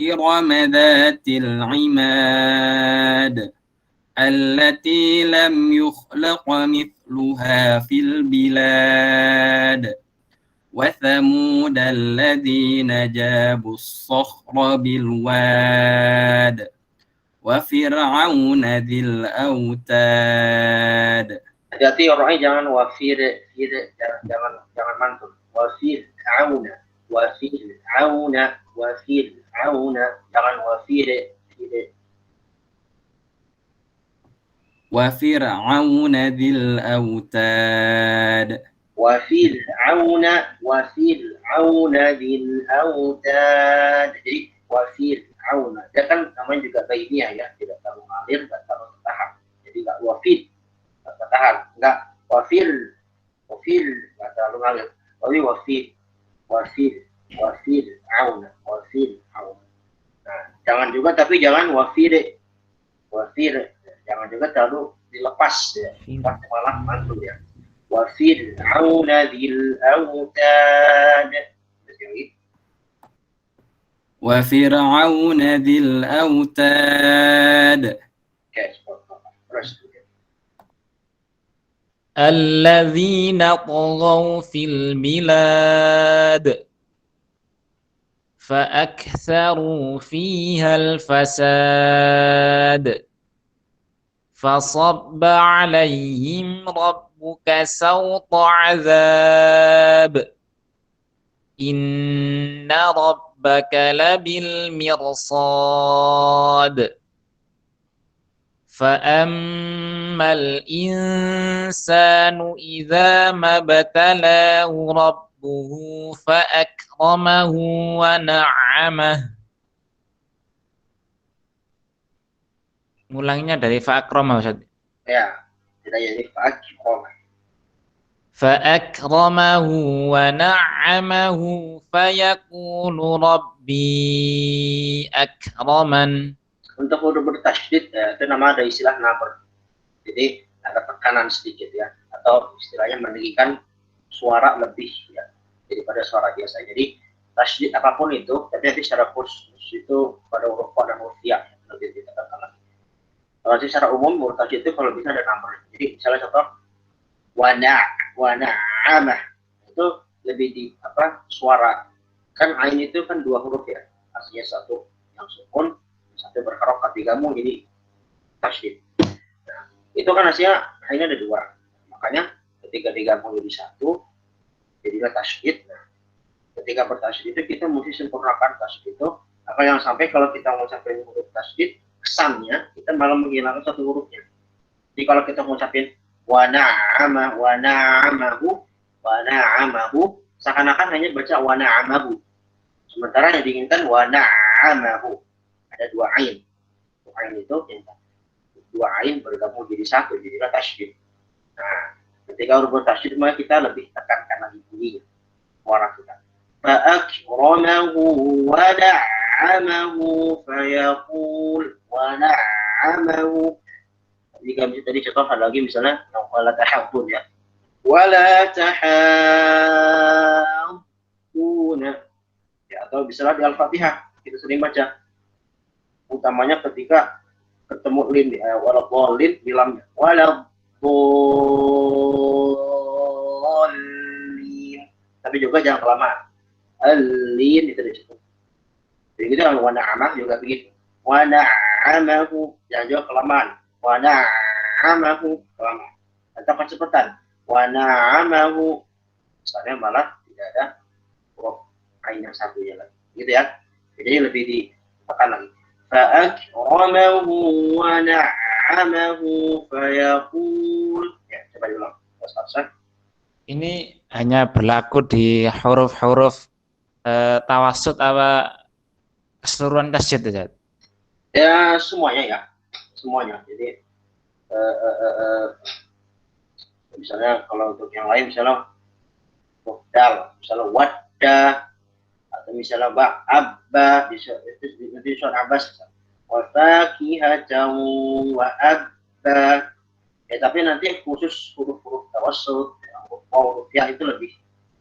إرم ذات العماد التي لم يخلق مثلها في البلاد وثمود الذين جابوا الصخر بالواد وفرعون ذي الأوتاد. Hati-hati orangnya jangan wafir, jangan mantul. Wafir auna, jangan wafir. وفرعون ذي الأوتاد. وفرعون ذي الأوتاد. Jadi wafir'aun. Dia kan namanya juga bainiyah ya, tidak terlalu ngalir, tidak terlalu tertahan. Jadi enggak wafir, tertahan, enggak wafir, enggak terlalu ngalir. Tapi wafir'aun. Nah, jangan juga tapi jangan wafir, jangan juga terlalu dilepas ya, malah mantul ya. وفرعون ذي الأوتاد. وفرعون ذي الأوتاد. الذين طغوا في البلاد فأكثروا فيها الفساد فصب عليهم ربك سوط عذاب إن ربك لبالمرصاد فأما الإنسان إذا ما ابتلاه ربه فأكرمه ونعمه. Ngulangnya dari fa'akrama, Ustaz. Ya, tidak jadi fa'akrama. Fa'akramahu wa na'amahu fayaqulu rabbi akraman. Untuk huruf bertasydid itu nama ada istilah nabar. Jadi ada tekanan sedikit ya, atau istilahnya meninggikan suara lebih ya daripada suara biasa. Jadi tasydid apapun itu, tapi nanti secara khusus itu pada huruf fa dan huruf ya lebih ditekankan lagi. Kalau secara umum huruf tasydid itu kalau bisa ada nabar. Jadi misalnya contoh wana'amah itu lebih di suara. Kan ain itu kan dua huruf ya, aslinya satu yang sukun, satu berharokat, digabung jadi tasydid. Nah, itu kan hasilnya ain ada dua, makanya ketika digabung jadi satu jadilah tasydid. Nah, ketika bertasydid itu kita mesti sempurnakan tasydid itu. Apa yang sampai kalau kita mau sampai huruf tasydid, kesannya kita malah menghilangkan satu hurufnya. Jadi kalau kita mengucapin wana'amahu, seakan-akan hanya baca wana'amahu. Sementara yang diinginkan wana'amahu. Ada dua ain. Ain itu dua ain bergabung jadi satu, jadilah tasydid. Nah, ketika huruf tasydid maka kita lebih tekankan lagi bunyinya, suara kita. Fa'akramahu wa na'amahu fayaqul wa na'amahu. Jika tadi contoh ada lagi misalnya wala tahabbun ya. Wala tahabbuna. Ya, atau misalnya di Al-Fatihah kita sering baca, utamanya ketika ketemu lin di waladdallin di lamnya, waladdallin, tapi juga jangan kelamaan, al-lin itu cukup. Jadi gitu, wa na'amah juga begitu, wa na'amahu jangan juga kelamaan, wa na'amahu kelamaan, atau kecepatan, wa na'amahu misalnya malah tidak ada huruf ain yang satunya lagi, gitu ya. Jadi lebih ditekan lagi. Fa'akramahu wa na'amahu fayaqul. Ya, coba diulang. Ini hanya berlaku di huruf-huruf tawassut apa keseluruhan tasydid, Ustaz? Ya, semuanya ya. Semuanya. Jadi misalnya kalau untuk yang lain misalnya dal, misalnya wadda, atau misalnya abba, itu surat Abbas, wa fakihatan wa abba. Ya, tapi nanti khusus huruf-huruf tawassut, huruf ya itu lebih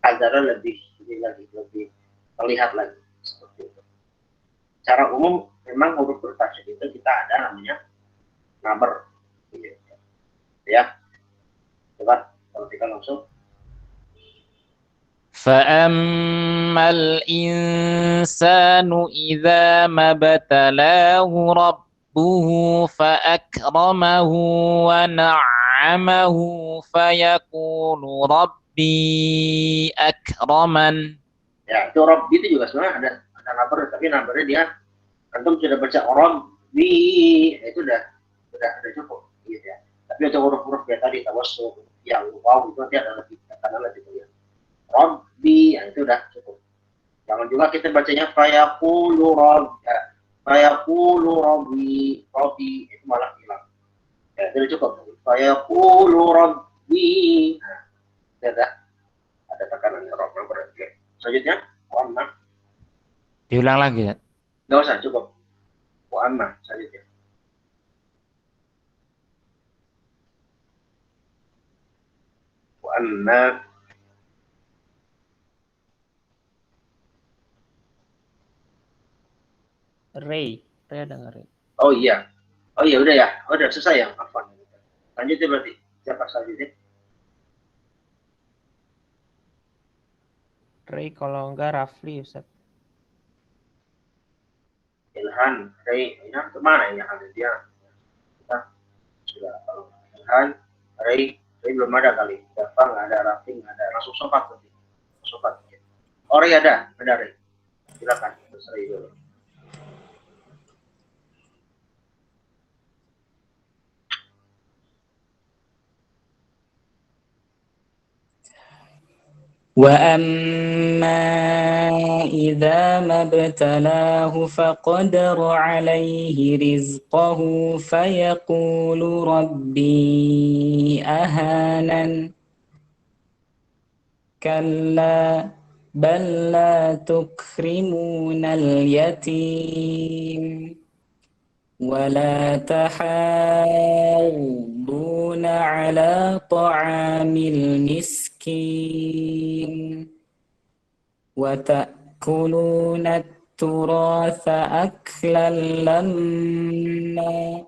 ajaran lebih terlihat lagi seperti itu. Secara umum memang huruf bertajwid itu kita ada namanya naber, gitu. Ya. Coba perhatikan langsung. فَأَمَّا الْإِنسَانُ إِذَا مَا ابْتَلَاهُ رَبُّهُ فَأَكْرَمَهُ وَنَعَّمَهُ فَيَقُولُ رَبِّي أَكْرَمَنِ. Ya, itu Rabbi itu juga sebenarnya ada naber, tapi nabernya dia antum sudah baca Rabbi, itu udah cukup gitu ya. Tapi untuk huruf-huruf kayak tadi tawassul yang wow itu nanti ada lebih karena lebih ya. Rabbi, ya, itu udah cukup. Jangan juga kita bacanya fayaqulu rabbi, itu malah hilang. Ya, itu cukup. Fayaqulu rabbi. Nah, ada tekanan rob yang berarti. Selanjutnya, wa amma. Diulang lagi, Ustaz. Enggak usah, cukup. Wa amma selanjutnya. Wa amma. Ray ada nggak Ray? Oh iya udah ya. Oh udah selesai ya. Afwan. Lanjutnya berarti. Siapa selanjutnya? Ray kalau enggak Rafli Ustaz. Ilhan, Ray, Ilhan kemana ya? Dia kita sudah kalau Ilhan, Ray belum ada kali. Dafa nggak ada, Rafi nggak ada. Langsung sobat nanti. Sobat. Oh Ray ada Ray. Silakan. Terus Ray dulu. وأما إذا ما ابتلاه فقدر عليه رزقه فيقول ربي أهانن كلا بل لا تكرمون اليتيم ولا تحاضون على طعام المسكين وتأكلون التراث أكلا لما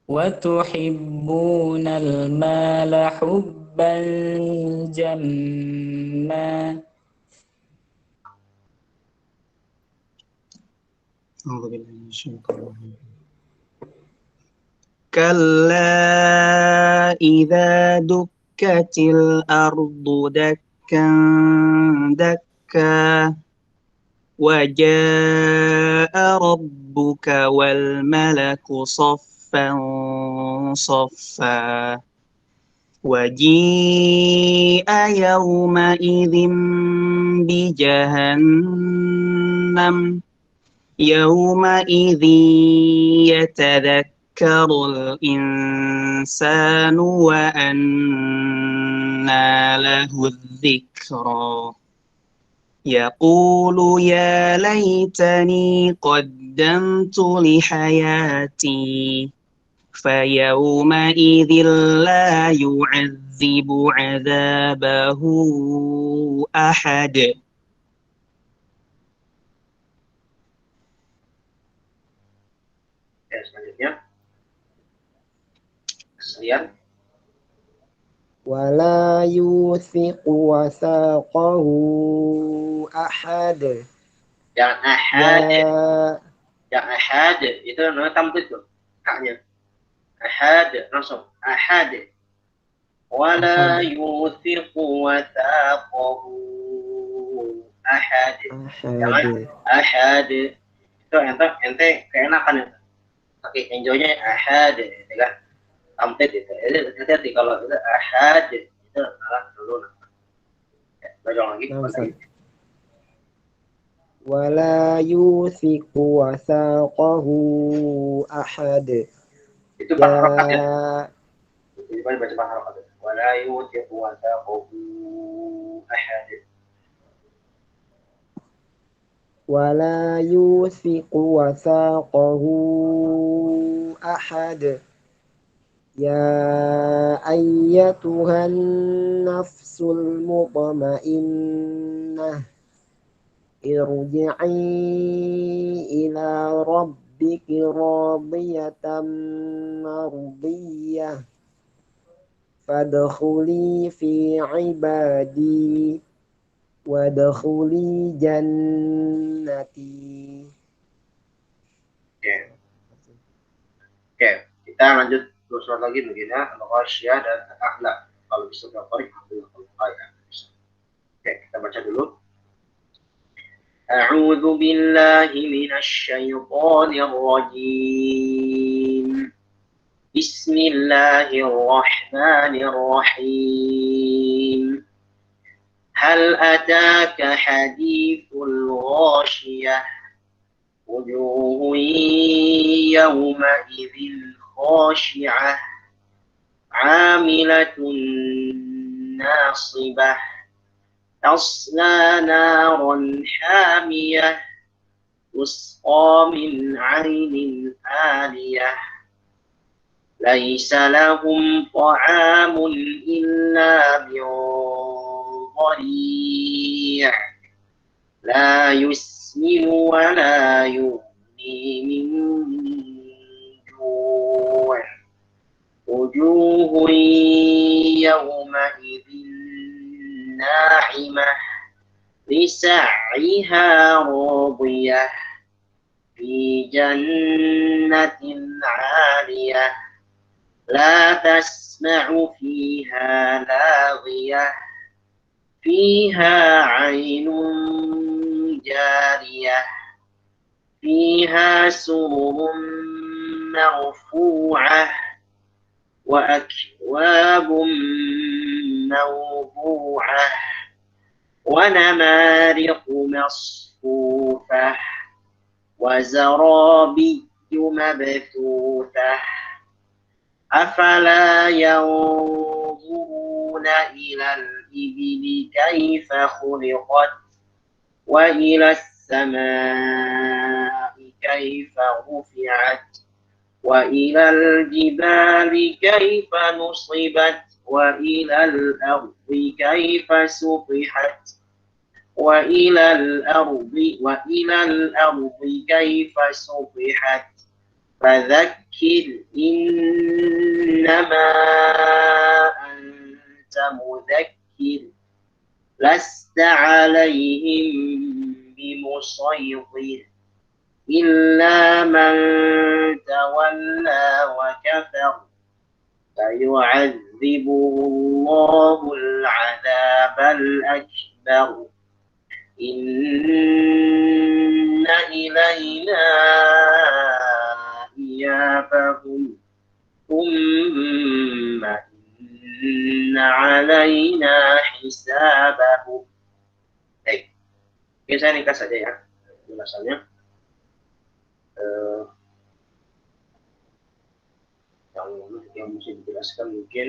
وتحبون المال حبا جما. أعوذ بالله من الشيطان الرجيم. كلا إذا دكت الأرض دكا دكا وجاء ربك والملك صفا صفا وجيء يومئذ بجهنم يومئذ يتذكر الإنسان وأنى له الذكرى يقول يا ليتني قدمت لحياتي فيومئذ لا يعذب عذابه أحد Kemudian ولا يوثق وثاقه أحد. yang ahad, يا yang ahad itu namanya tamtid tuh, haknya. Ahad langsung ahad. Wala أحد yuthiqu wathaqahu ahad. Jangan أحد ahad. Itu ente keenakan itu. Oke, enjoynya ahad, ya kan? Tamtid itu. Jadi hati-hati kalau itu ahad itu salah dulu. Ya, baca lagi. نعم أستاذ. ولا يوثق وثاقه أحد. Itu pak harokat ya. يا Jadi baca pak harokat. Wala yuthiqu wathaqahu ahad. ولا يوثق وثاقه أحد. يا أيتها النفس المطمئنة ارجعي إلى ربك راضية مرضية فادخلي في عبادي وادخلي جنتي. Oke, kita lanjut dua surat lagi mungkin ya, Al-Ghasyiyah dan Al-A'la. Kalau bisa Al-Qari, Al-Qari. Oke, kita baca dulu. A'udzu billahi minasyaitonir rajim. Bismillahirrahmanirrahim. Hal ataka hadithul ghashiyah wujuhun yawma'idhin khashi'ah 'amilatun nasibah tasla naran hamiyah tusqa min 'ainin aniyah laisa lahum ta'amun illa min ضريع لا يسمن ولا يغني من جوع وجوه يومئذ ناعمة لسعيها راضية في جنة عالية لا تسمع فيها لاغية فيها عين جارية فيها سرر مرفوعة وأكواب موضوعة ونمارق مصفوفة وزرابي مبثوثة أفلا ينظرون إلى الإبل كيف خلقت وإلى السماء كيف رفعت وإلى الجبال كيف نصبت وإلى الأرض كيف سطحت وإلى الأرض كيف سطحت فذكر إنما أنت مذكر لست عليهم بمسيطر إلا من تولى وكفر فيعذبه الله العذاب الأكبر إن إلينا إيابهم ثم إن علينا حسابهم. Baik, mungkin saya ringkas saja ya penjelasannya. Yang mesti dijelaskan mungkin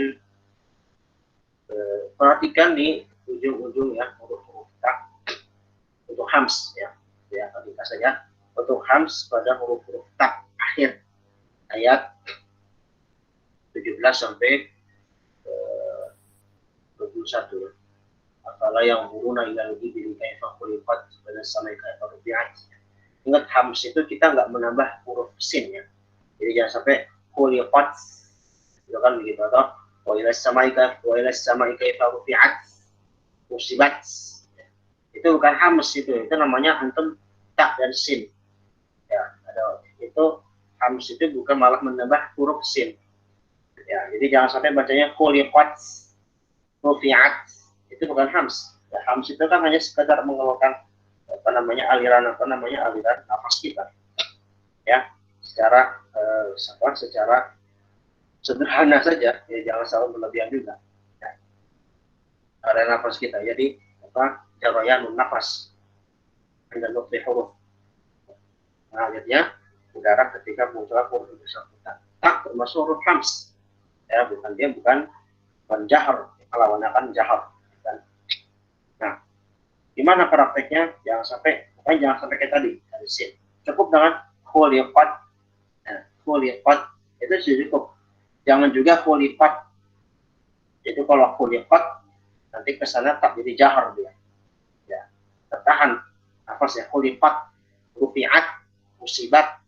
perhatikan di ujung-ujung ya huruf-huruf ta untuk hams ya ringkas saja untuk hams pada huruf-huruf ta akhir ayat 17 sampai 21. Apala yang huruna ilal ibili kaifa khuliqat pada sampai kaifa rubi'at. Ingat hams itu kita nggak menambah huruf sin ya. Jadi jangan sampai khuliqat Itu kan begitu, atau wa ilas samai kaifa rufi'at musibat. Itu bukan hams, itu namanya antum tak dan sin. Ya, ada itu hams itu bukan malah menambah huruf sin. Ya, jadi jangan sampai bacanya khuliqat rufi'at, itu bukan hams. Ya, hams itu kan hanya sekedar mengeluarkan aliran nafas kita. Ya, secara secara sederhana saja, ya jangan selalu berlebihan juga. Ya. Aliran nafas kita. Jadi jarayanun nafas dan nutfi huruf. Nah, jadinya udara ketika muncul huruf bersangkutan. Tak termasuk huruf hams. Ya, bukan jahar, kalau akan jahar. Nah, gimana prakteknya? Jangan sampai kayak tadi sin. Cukup dengan khuliqat. Nah, khuliqat itu sudah cukup. Jangan juga khuliqat. Itu kalau khuliqat nanti kesana tak jadi jahar dia. Ya, tertahan nafasnya. Khuliqat, rufi'at, musibat.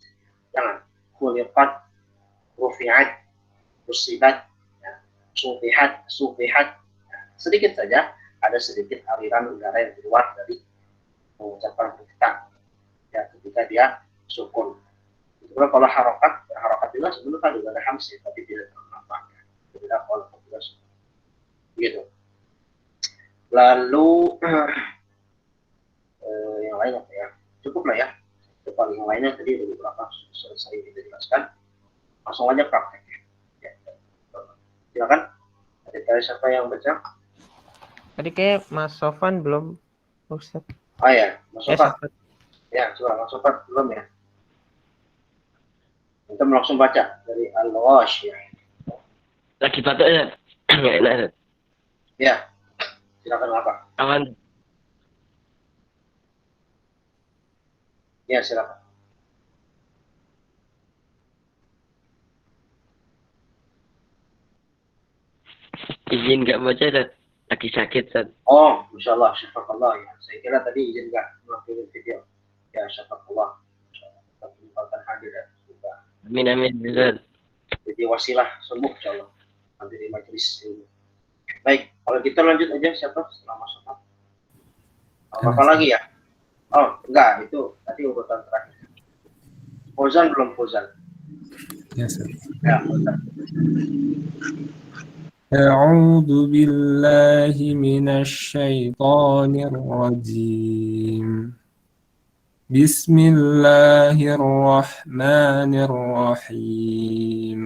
Jangan. Khuliqat, rufi'at, musibat, ya. Sufihat. Ya. Sedikit saja. Ada sedikit aliran udara yang keluar dari mengucapkan kita, ya, ketika dia sukun. Itu kalau harokat juga sebelumnya juga ada hamsi, tapi tidak ternampak. Tidak kalau tidak sukun. Gitu. Lalu yang lain apa ya? Cukup lah ya. Cukup yang lainnya tadi beberapa selesai kita jelaskan. Langsung aja prakteknya. Ya. Silakan. Ada siapa yang baca? Tadi kayak Mas Sofan belum, Ustaz. Oh ya, Mas Sofan. Sofan. Ya, coba Mas Sofan belum ya. Kita langsung baca dari Al-Wash ya. Lagi batuk ya? Nggak enak. Ya, silakan apa? Aman. Ya, silakan. Izin nggak baca dan lagi sakit Ustaz. Oh, insyaallah, syafakallah ya. Saya kira tadi izin nggak melakukan video. Ya, syafakallah. Kita menyempatkan hadir ya. Amin Ustaz. Jadi wasilah sembuh insyaallah. Nanti di majelis ini. Baik, kalau kita lanjut aja siapa setelah masuk. Apa lagi ya? Oh, enggak, itu tadi urutan terakhir. Fauzan belum Fauzan. Ya, Ustaz. Ya, Fauzan. أعوذ بالله من الشيطان الرجيم بسم الله الرحمن الرحيم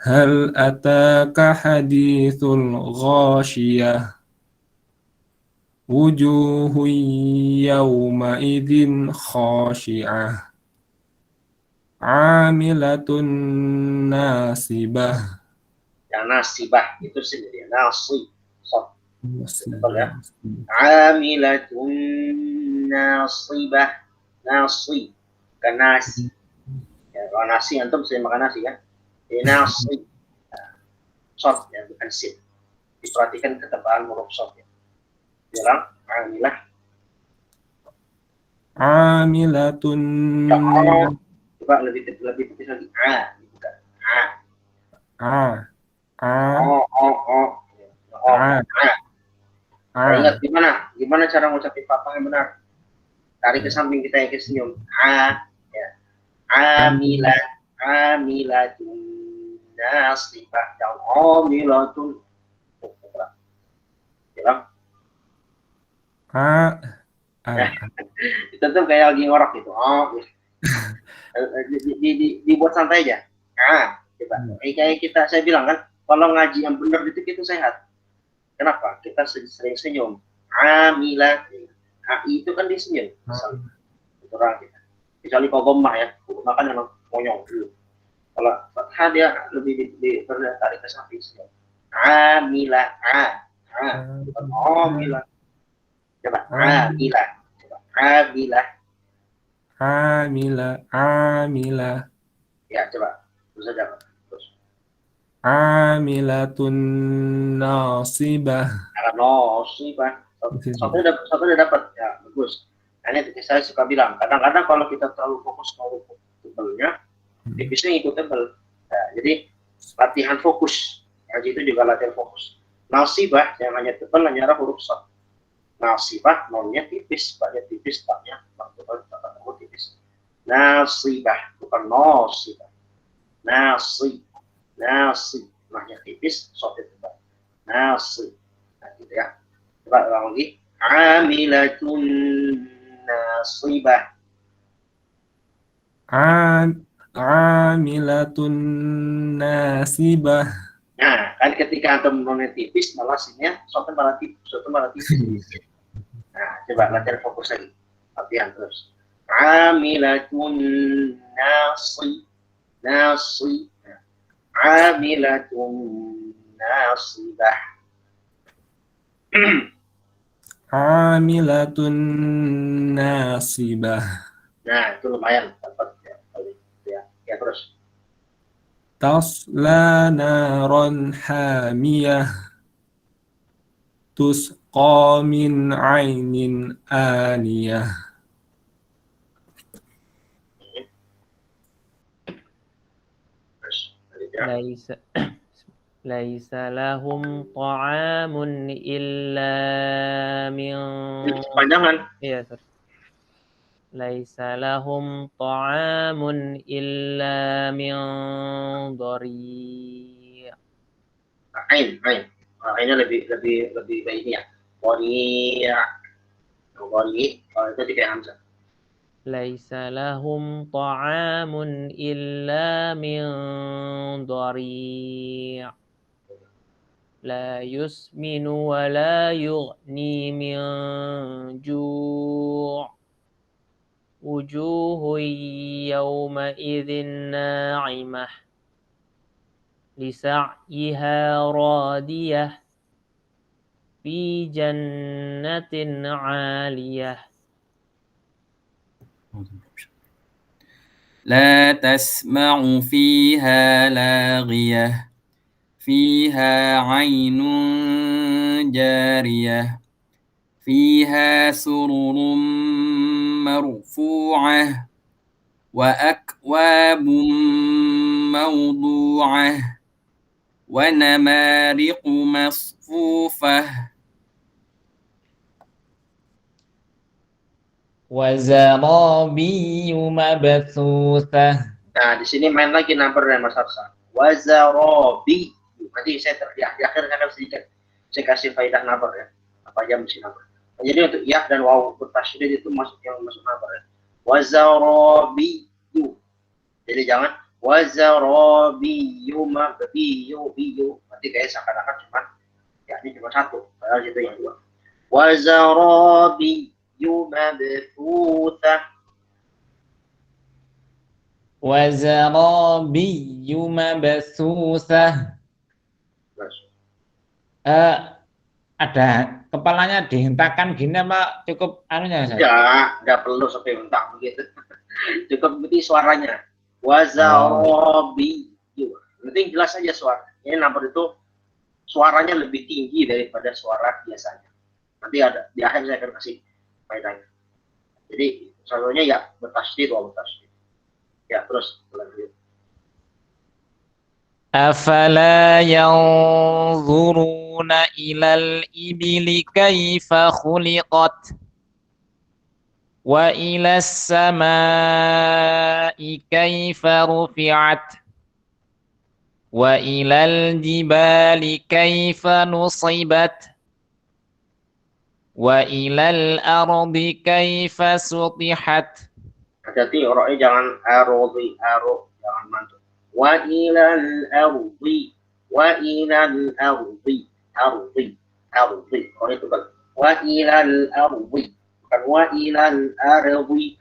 هل أتاك حديث الغاشية وجوه يومئذ خاشعة عاملة ناصبة. Yang nasibah itu sendiri nasi. Betul ya. Amilatun nasibah. Nasi. Bukan nasi. Ya, kalau nasi antum sering makan nasi kan. Ini nasi. Sot ya, bukan sin. Diperhatikan ketebalan huruf sot ya. Bilang amilah. Amilatun. Coba lebih tipis lagi. Bukan. Ingat gimana cara mengucapkan fathah yang benar? Tarik ke samping kita yang senyum. Ya. Amilatun nasibah. Jangan amilatun. Bilang. Itu tuh kayak lagi ngorok gitu. Dibuat santai aja. Coba. Kayak saya bilang kan, kalau ngaji yang benar itu kita sehat. Kenapa? Kita sering senyum. Amilah. Itu kan dia senyum. Itu orang kita. Kecuali kalau gommah ya. Gommah kan memang monyong dulu. Kalau fathah dia lebih tarik ke samping senyum. Amilah. Amilah. Coba. Amilah. Amilah. Ya, coba. Terus aja. Amilatun nasibah. Nasibah. Satu udah dapat ya, bagus. Nah, ini saya suka bilang, kadang-kadang kalau kita terlalu fokus ke huruf tebalnya, tipisnya ikut tebal. Nah, jadi Jadi latihan fokus. Ngaji itu juga latihan fokus. Nasibah yang hanya tebal hanya huruf shad. Nasibah nolnya tipis, baknya tipis, taknya tebal, tak tipis. Nasibah bukan nasibah. Nasib, nahnya tipis, shadnya tebal. Nasib. Nah, gitu ya. Coba ulang lagi. Amilatun nasibah. Amilatun nasibah. Nah, kan ketika antum nolnya tipis, malah sinnya shadnya malah tipis. Nah, coba latihan fokus lagi. Latihan terus. Amilatun nasi. Amilatun nasibah. Amilatun nasibah. Nah, itu lumayan dapat ya. Ya terus. Tasla naron hamiyah. Tusqa min ainin aniyah. Laisa lahum ta'amun illa min Panjangan. Iya, sorry. Laisa lahum ta'amun illa min dhari'. Ain. Ainnya lebih baik ini ya. Dhari'. Kalau itu tidak hamzah. Laisa lahum ta'amun illa min dhari'. La yusminu wa la yughni min ju'. Wujuhun yawma idzin na'imah lisa'yiha radiyah fi jannatin 'aliyah. لا تسمع فيها لاغية فيها عين جارية فيها سرر مرفوعة وأكواب موضوعة ونمارق مصفوفة وزرابي مبثوثة. Nah, di sini main lagi number dan Mas Arsa. Wazarobi. Nanti saya di akhir akan sedikit saya kasih faedah number ya. Apa aja mesti number. Nah, jadi untuk ya dan waw bertasydid itu masuk number ya. Wazarobi. Jadi jangan wazarobi biyu. Nanti kayak seakan-akan ya ini cuma satu. Padahal itu yang dua. Wazarobi mabthutha. وزرابي مبثوثة. Ada kepalanya dihentakkan gini apa cukup anunya saja? Enggak perlu sampai hentak begitu. Cukup berarti suaranya. Wazarobi. Penting jelas saja suara. Ini number itu suaranya lebih tinggi daripada suara biasanya. Nanti ada di akhir saya akan kasih faedahnya. Jadi selalunya ya bertasydid atau bertasydid. Ya terus lanjut. Afala yanzuruna ilal ibili kaifa khuliqat wa ilas samai kaifa rufi'at wa ilal jibali kaifa nusibat wa ilal ardi kaifa sutihat. Hati-hati orangnya jangan jangan mantul. Wa ilal ardi oh itu kan wa ilal ardi bukan wa ilal ardi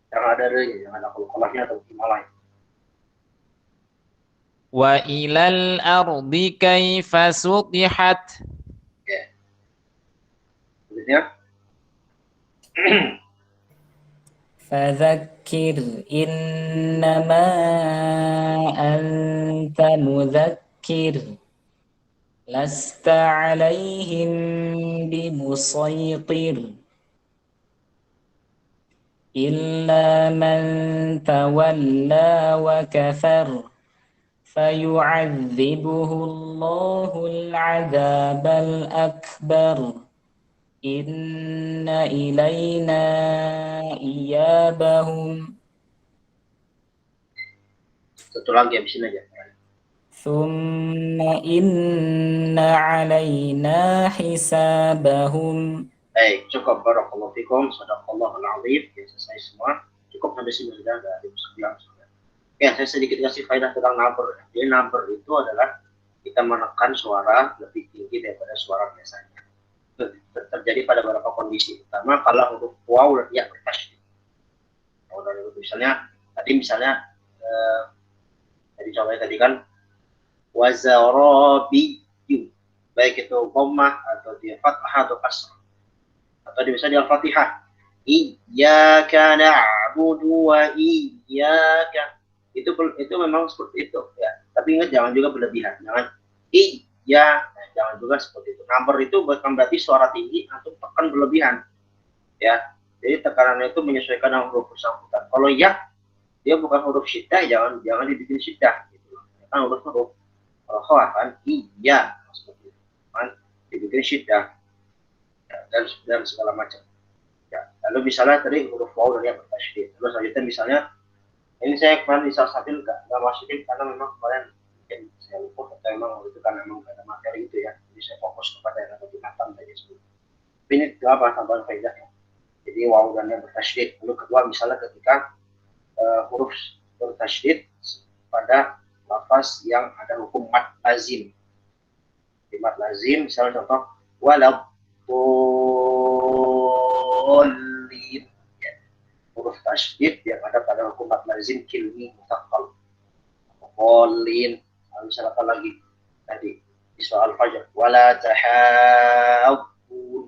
jangan ada re-nya, jangan ada kolahnya atau gimana. Wa ilal ardi kaifa sutihat. Ya. Selanjutnya. فذكر إنما أنت مذكر لست عليهم بمسيطر إلا من تولى وكفر فيعذبه الله العذاب الأكبر إن إلينا إيابهم Satu lagi habisin aja. ثم إن علينا حسابهم. Baik, cukup. Barakallahu fikum. Shadaqallahul azim. Ya, selesai semua. Cukup sampai sini sudah dari sekian. Ya, saya sedikit kasih faedah tentang number. Jadi number itu adalah kita menekan suara lebih tinggi daripada suara biasanya. Itu terjadi pada beberapa kondisi. Pertama, kalau huruf waw dan ya bertasydid. Misalnya tadi contohnya tadi kan wazarabiyu, baik itu dhammah atau dia fathah atau kasrah, atau misalnya di Al-Fatihah iyyaka na'budu wa iyyaka, itu memang seperti itu ya, tapi ingat jangan juga berlebihan, jangan juga seperti itu. Number itu bukan berarti suara tinggi atau tekan berlebihan ya, jadi tekanannya itu menyesuaikan dengan huruf bersangkutan. Kalau ya dia bukan huruf syiddah, jangan dibikin syiddah gitu. Kan huruf kalau khawa kan iya seperti itu. Kan dibikin syiddah ya, dan segala macam. Ya, lalu misalnya tadi huruf waw dan ya bertasydid. Terus selanjutnya misalnya ini saya kemarin bisa sambil enggak masukin karena memang kemarin mungkin saya lupa atau memang itu kan memang ada materi itu ya. Jadi saya fokus kepada yang ada di matan tadi sebelum. Ini apa tambahan faedahnya? Jadi waw dan ya bertasydid. Lalu kedua misalnya ketika huruf bertasydid pada lafaz yang ada hukum mad lazim. Di mad lazim misalnya contoh waladdallin ya. Huruf tasydid yang ada pada hukum mad lazim kilmi mutaqqal. Dallin. Lalu misalnya apa lagi tadi di soal Fajr wala tahabbun.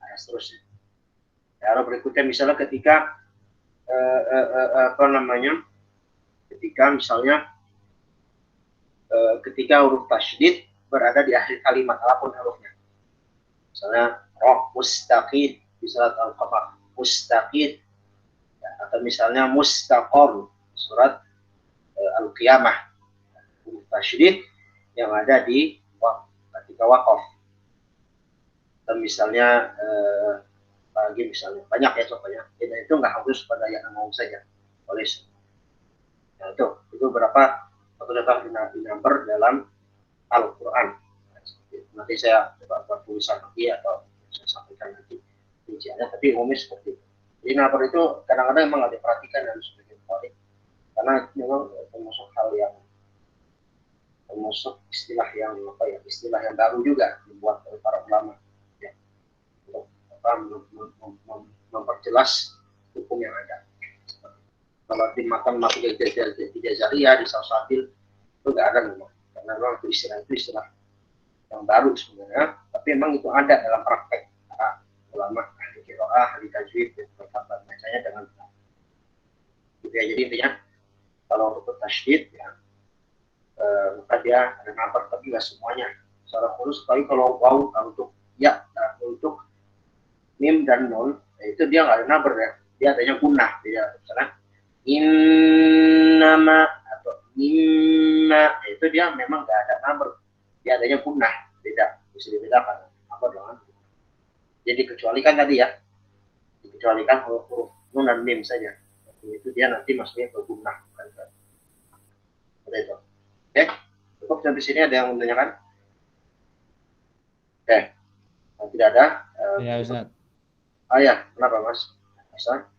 Nah, seterusnya. Lalu berikutnya misalnya ketika ketika misalnya ketika huruf tasydid berada di akhir kalimat apapun hurufnya, misalnya roh mustaqid di surat Al-Qamar mustaqid ya, atau misalnya mustaqor surat Al-Qiyamah, huruf tasydid yang ada di ketika waqaf, atau misalnya lagi misalnya banyak ya contohnya, dan itu nggak harus pada yang mau saja oleh nah, itu berapa contoh di number dalam Al-Quran. Nanti saya coba buat tulisan lagi atau saya sampaikan nanti rinciannya, tapi umumnya seperti itu. Jadi number itu kadang-kadang memang nggak diperhatikan dan sebagai baik, karena memang termasuk hal yang termasuk istilah yang baru juga dibuat oleh para ulama. Memperjelas hukum yang ada. Kalau di matan tidak Zariyah di Salsabil itu nggak ada memang, karena memang itu istilah yang baru sebenarnya, tapi memang itu ada dalam praktek para ulama ahli qiraah, ahli tajwid, dan bacanya dengan benar. Gitu ya, jadi intinya kalau untuk tasydid ya maka dia ada number, tapi nggak semuanya secara khusus. Tapi kalau waw untuk ya untuk mim dan nun itu dia nggak ada number ya, dia adanya gunnah. Dia misalnya innama atau mimma itu dia memang nggak ada number, dia adanya gunnah, beda, bisa dibedakan apa dengan. Jadi kecualikan tadi ya, dikecualikan huruf nun dan mim saja, itu dia nanti masuknya ke gunnah. Seperti itu. Oke, cukup sampai sini. Ada yang menanyakan? Oke, kalau tidak ada. Ya Ustaz. Ya, kenapa Mas? Ustaz?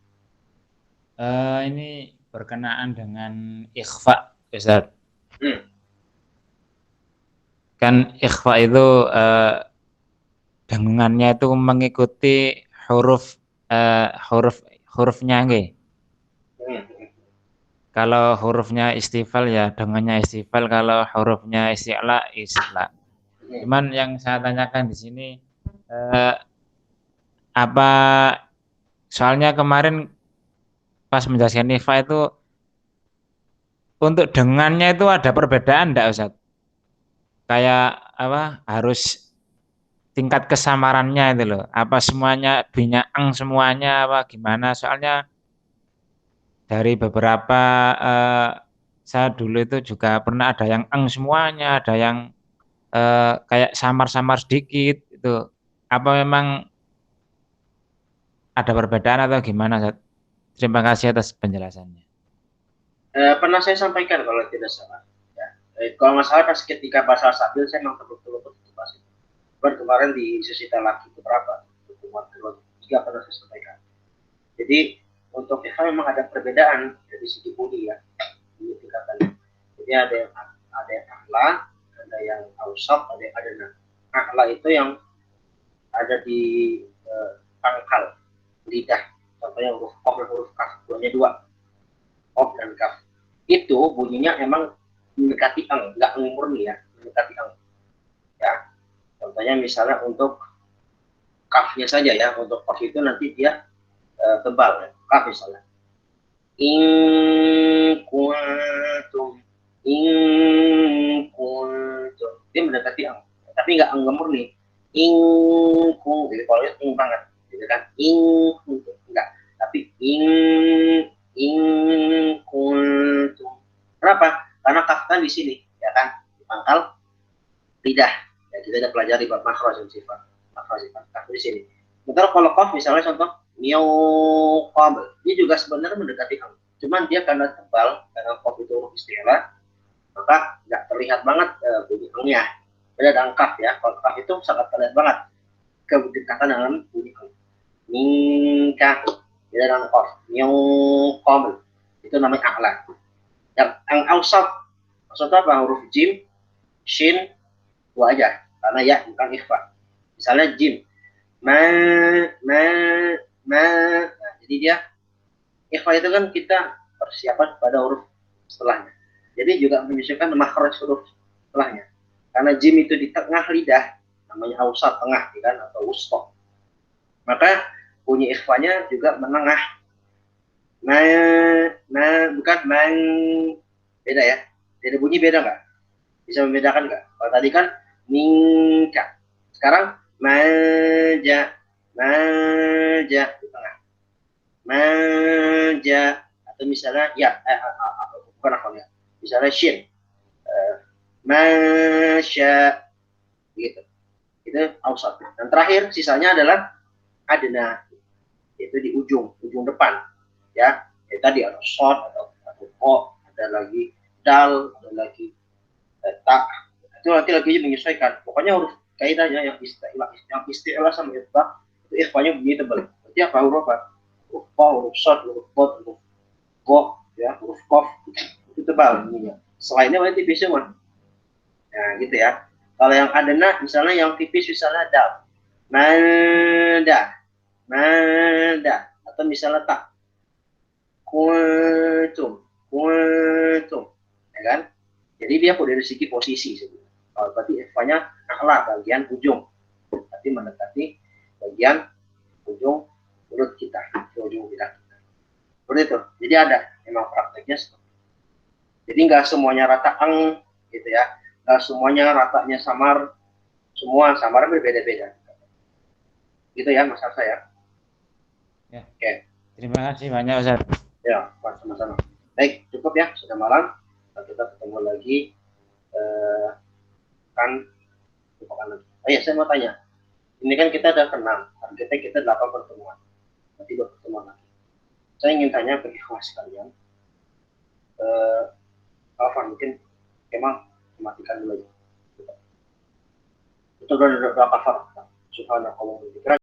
Ini berkenaan dengan ikhfa, Ustaz. Kan ikhfa itu dengungannya itu mengikuti hurufnya nggih. Kalau hurufnya istifal ya dengannya istifal, kalau hurufnya isti'la isti'la. Cuman yang saya tanyakan di sini apa, soalnya kemarin pas menjelaskan ikhfa itu untuk dengannya itu ada perbedaan enggak Ustaz? Kayak apa, harus tingkat kesamarannya itu loh, apa semuanya binyaang semuanya apa gimana? Soalnya dari beberapa saya dulu itu juga pernah ada yang semuanya, ada yang kayak samar-samar sedikit itu. Apa memang ada perbedaan atau gimana, Ustaz? Terima kasih atas penjelasannya. Pernah saya sampaikan kalau tidak salah. Ya. Kalau nggak salah pas ketika bahasa Sabil saya memang betul-betul bahas itu. Kemarin di sesi lagi beberapa pertemuan kedua tiga pernah saya sampaikan. Jadi untuk ikhfa memang ada perbedaan dari segi bunyi ya, bunyi tingkatannya. Jadi ada yang a'la, ada yang awsat, ada yang adna. A'la itu yang ada di pangkal lidah, contohnya huruf qaf dan huruf kaf, bunyinya dua, qaf dan kaf. Itu bunyinya emang mendekati nggak murni ya, mendekati ya. Contohnya misalnya untuk kafnya saja ya, untuk kaf itu nanti dia tebal ya. Kaf misalnya in kuntum dia mendekati tapi nggak murni jadi kalau itu banget gitu kan enggak, tapi kuntum. Kenapa? Karena kaf kan di sini ya kan, di pangkal lidah ya, kita ada pelajari bab makhraj dan sifat kaf di sini. Sementara kalau kaf misalnya contoh qabl, dia juga sebenarnya mendekati cuman dia karena tebal, karena kaf itu huruf isti'la, maka nggak terlihat banget bunyi nya. Beda dengan kaf ya, kalau kaf itu sangat terlihat banget kedekatan dalam bunyi minka. Beda dengan qaf, qabl itu namanya a'la. Yang awsat apa? Huruf jim, shin, dua aja karena ya bukan ikhfa. Misalnya jim nah, jadi dia ikhfa itu kan kita persiapan pada huruf setelahnya, jadi juga menyesuaikan makhraj huruf setelahnya. Karena jim itu di tengah lidah namanya awsat, tengah kan, atau wusta, maka bunyi ikhfanya juga menengah. Bukan beda ya, jadi bunyi beda nggak? Bisa membedakan nggak? Kalau tadi kan minka, sekarang maja di tengah, maja, atau misalnya ya bukan apa ya, misalnya shin, masya, gitu. Itu awsat. Dan terakhir sisanya adalah adna, yaitu di ujung depan ya. Tadi ada short, atau o, ada lagi dal, ada lagi tak. Itu nanti lagi menyesuaikan. Pokoknya huruf kaidahnya yang isti'la sama itbaq itu ikhfanya bunyi tebal. Berarti apa? Huruf apa? Huruf qa, huruf short, huruf qad, huruf qa, ya, huruf qaf itu tebal bunyinya. Selainnya berarti tipis semua. Nah, gitu ya. Kalau yang adna misalnya yang tipis misalnya dal. Manda, atau misalnya tak. Kuntum, ya kan? Jadi dia dari segi posisi sebenarnya. Berarti ikhfanya a'la, bagian ujung, berarti mendekati bagian ujung mulut kita, ujung lidah kita. Seperti itu. Jadi ada memang prakteknya seperti itu. Jadi nggak semuanya rata gitu ya, nggak semuanya ratanya samar, semua samarnya berbeda-beda. Gitu ya Mas Arsa ya. Ya. Oke. Terima kasih banyak Ustaz. Ya, sama-sama. Baik, cukup ya, sudah malam. Kita ketemu lagi. Kan lagi. Oh ya, saya mau tanya. Ini kan kita udah kenal, targetnya kita 8 pertemuan. Nanti 2 pertemuan lagi. Saya ingin tanya bagi kelas kalian. Alvan, mungkin emang matikan dulu aja. Itu udah berapa kafar? Subhanallah.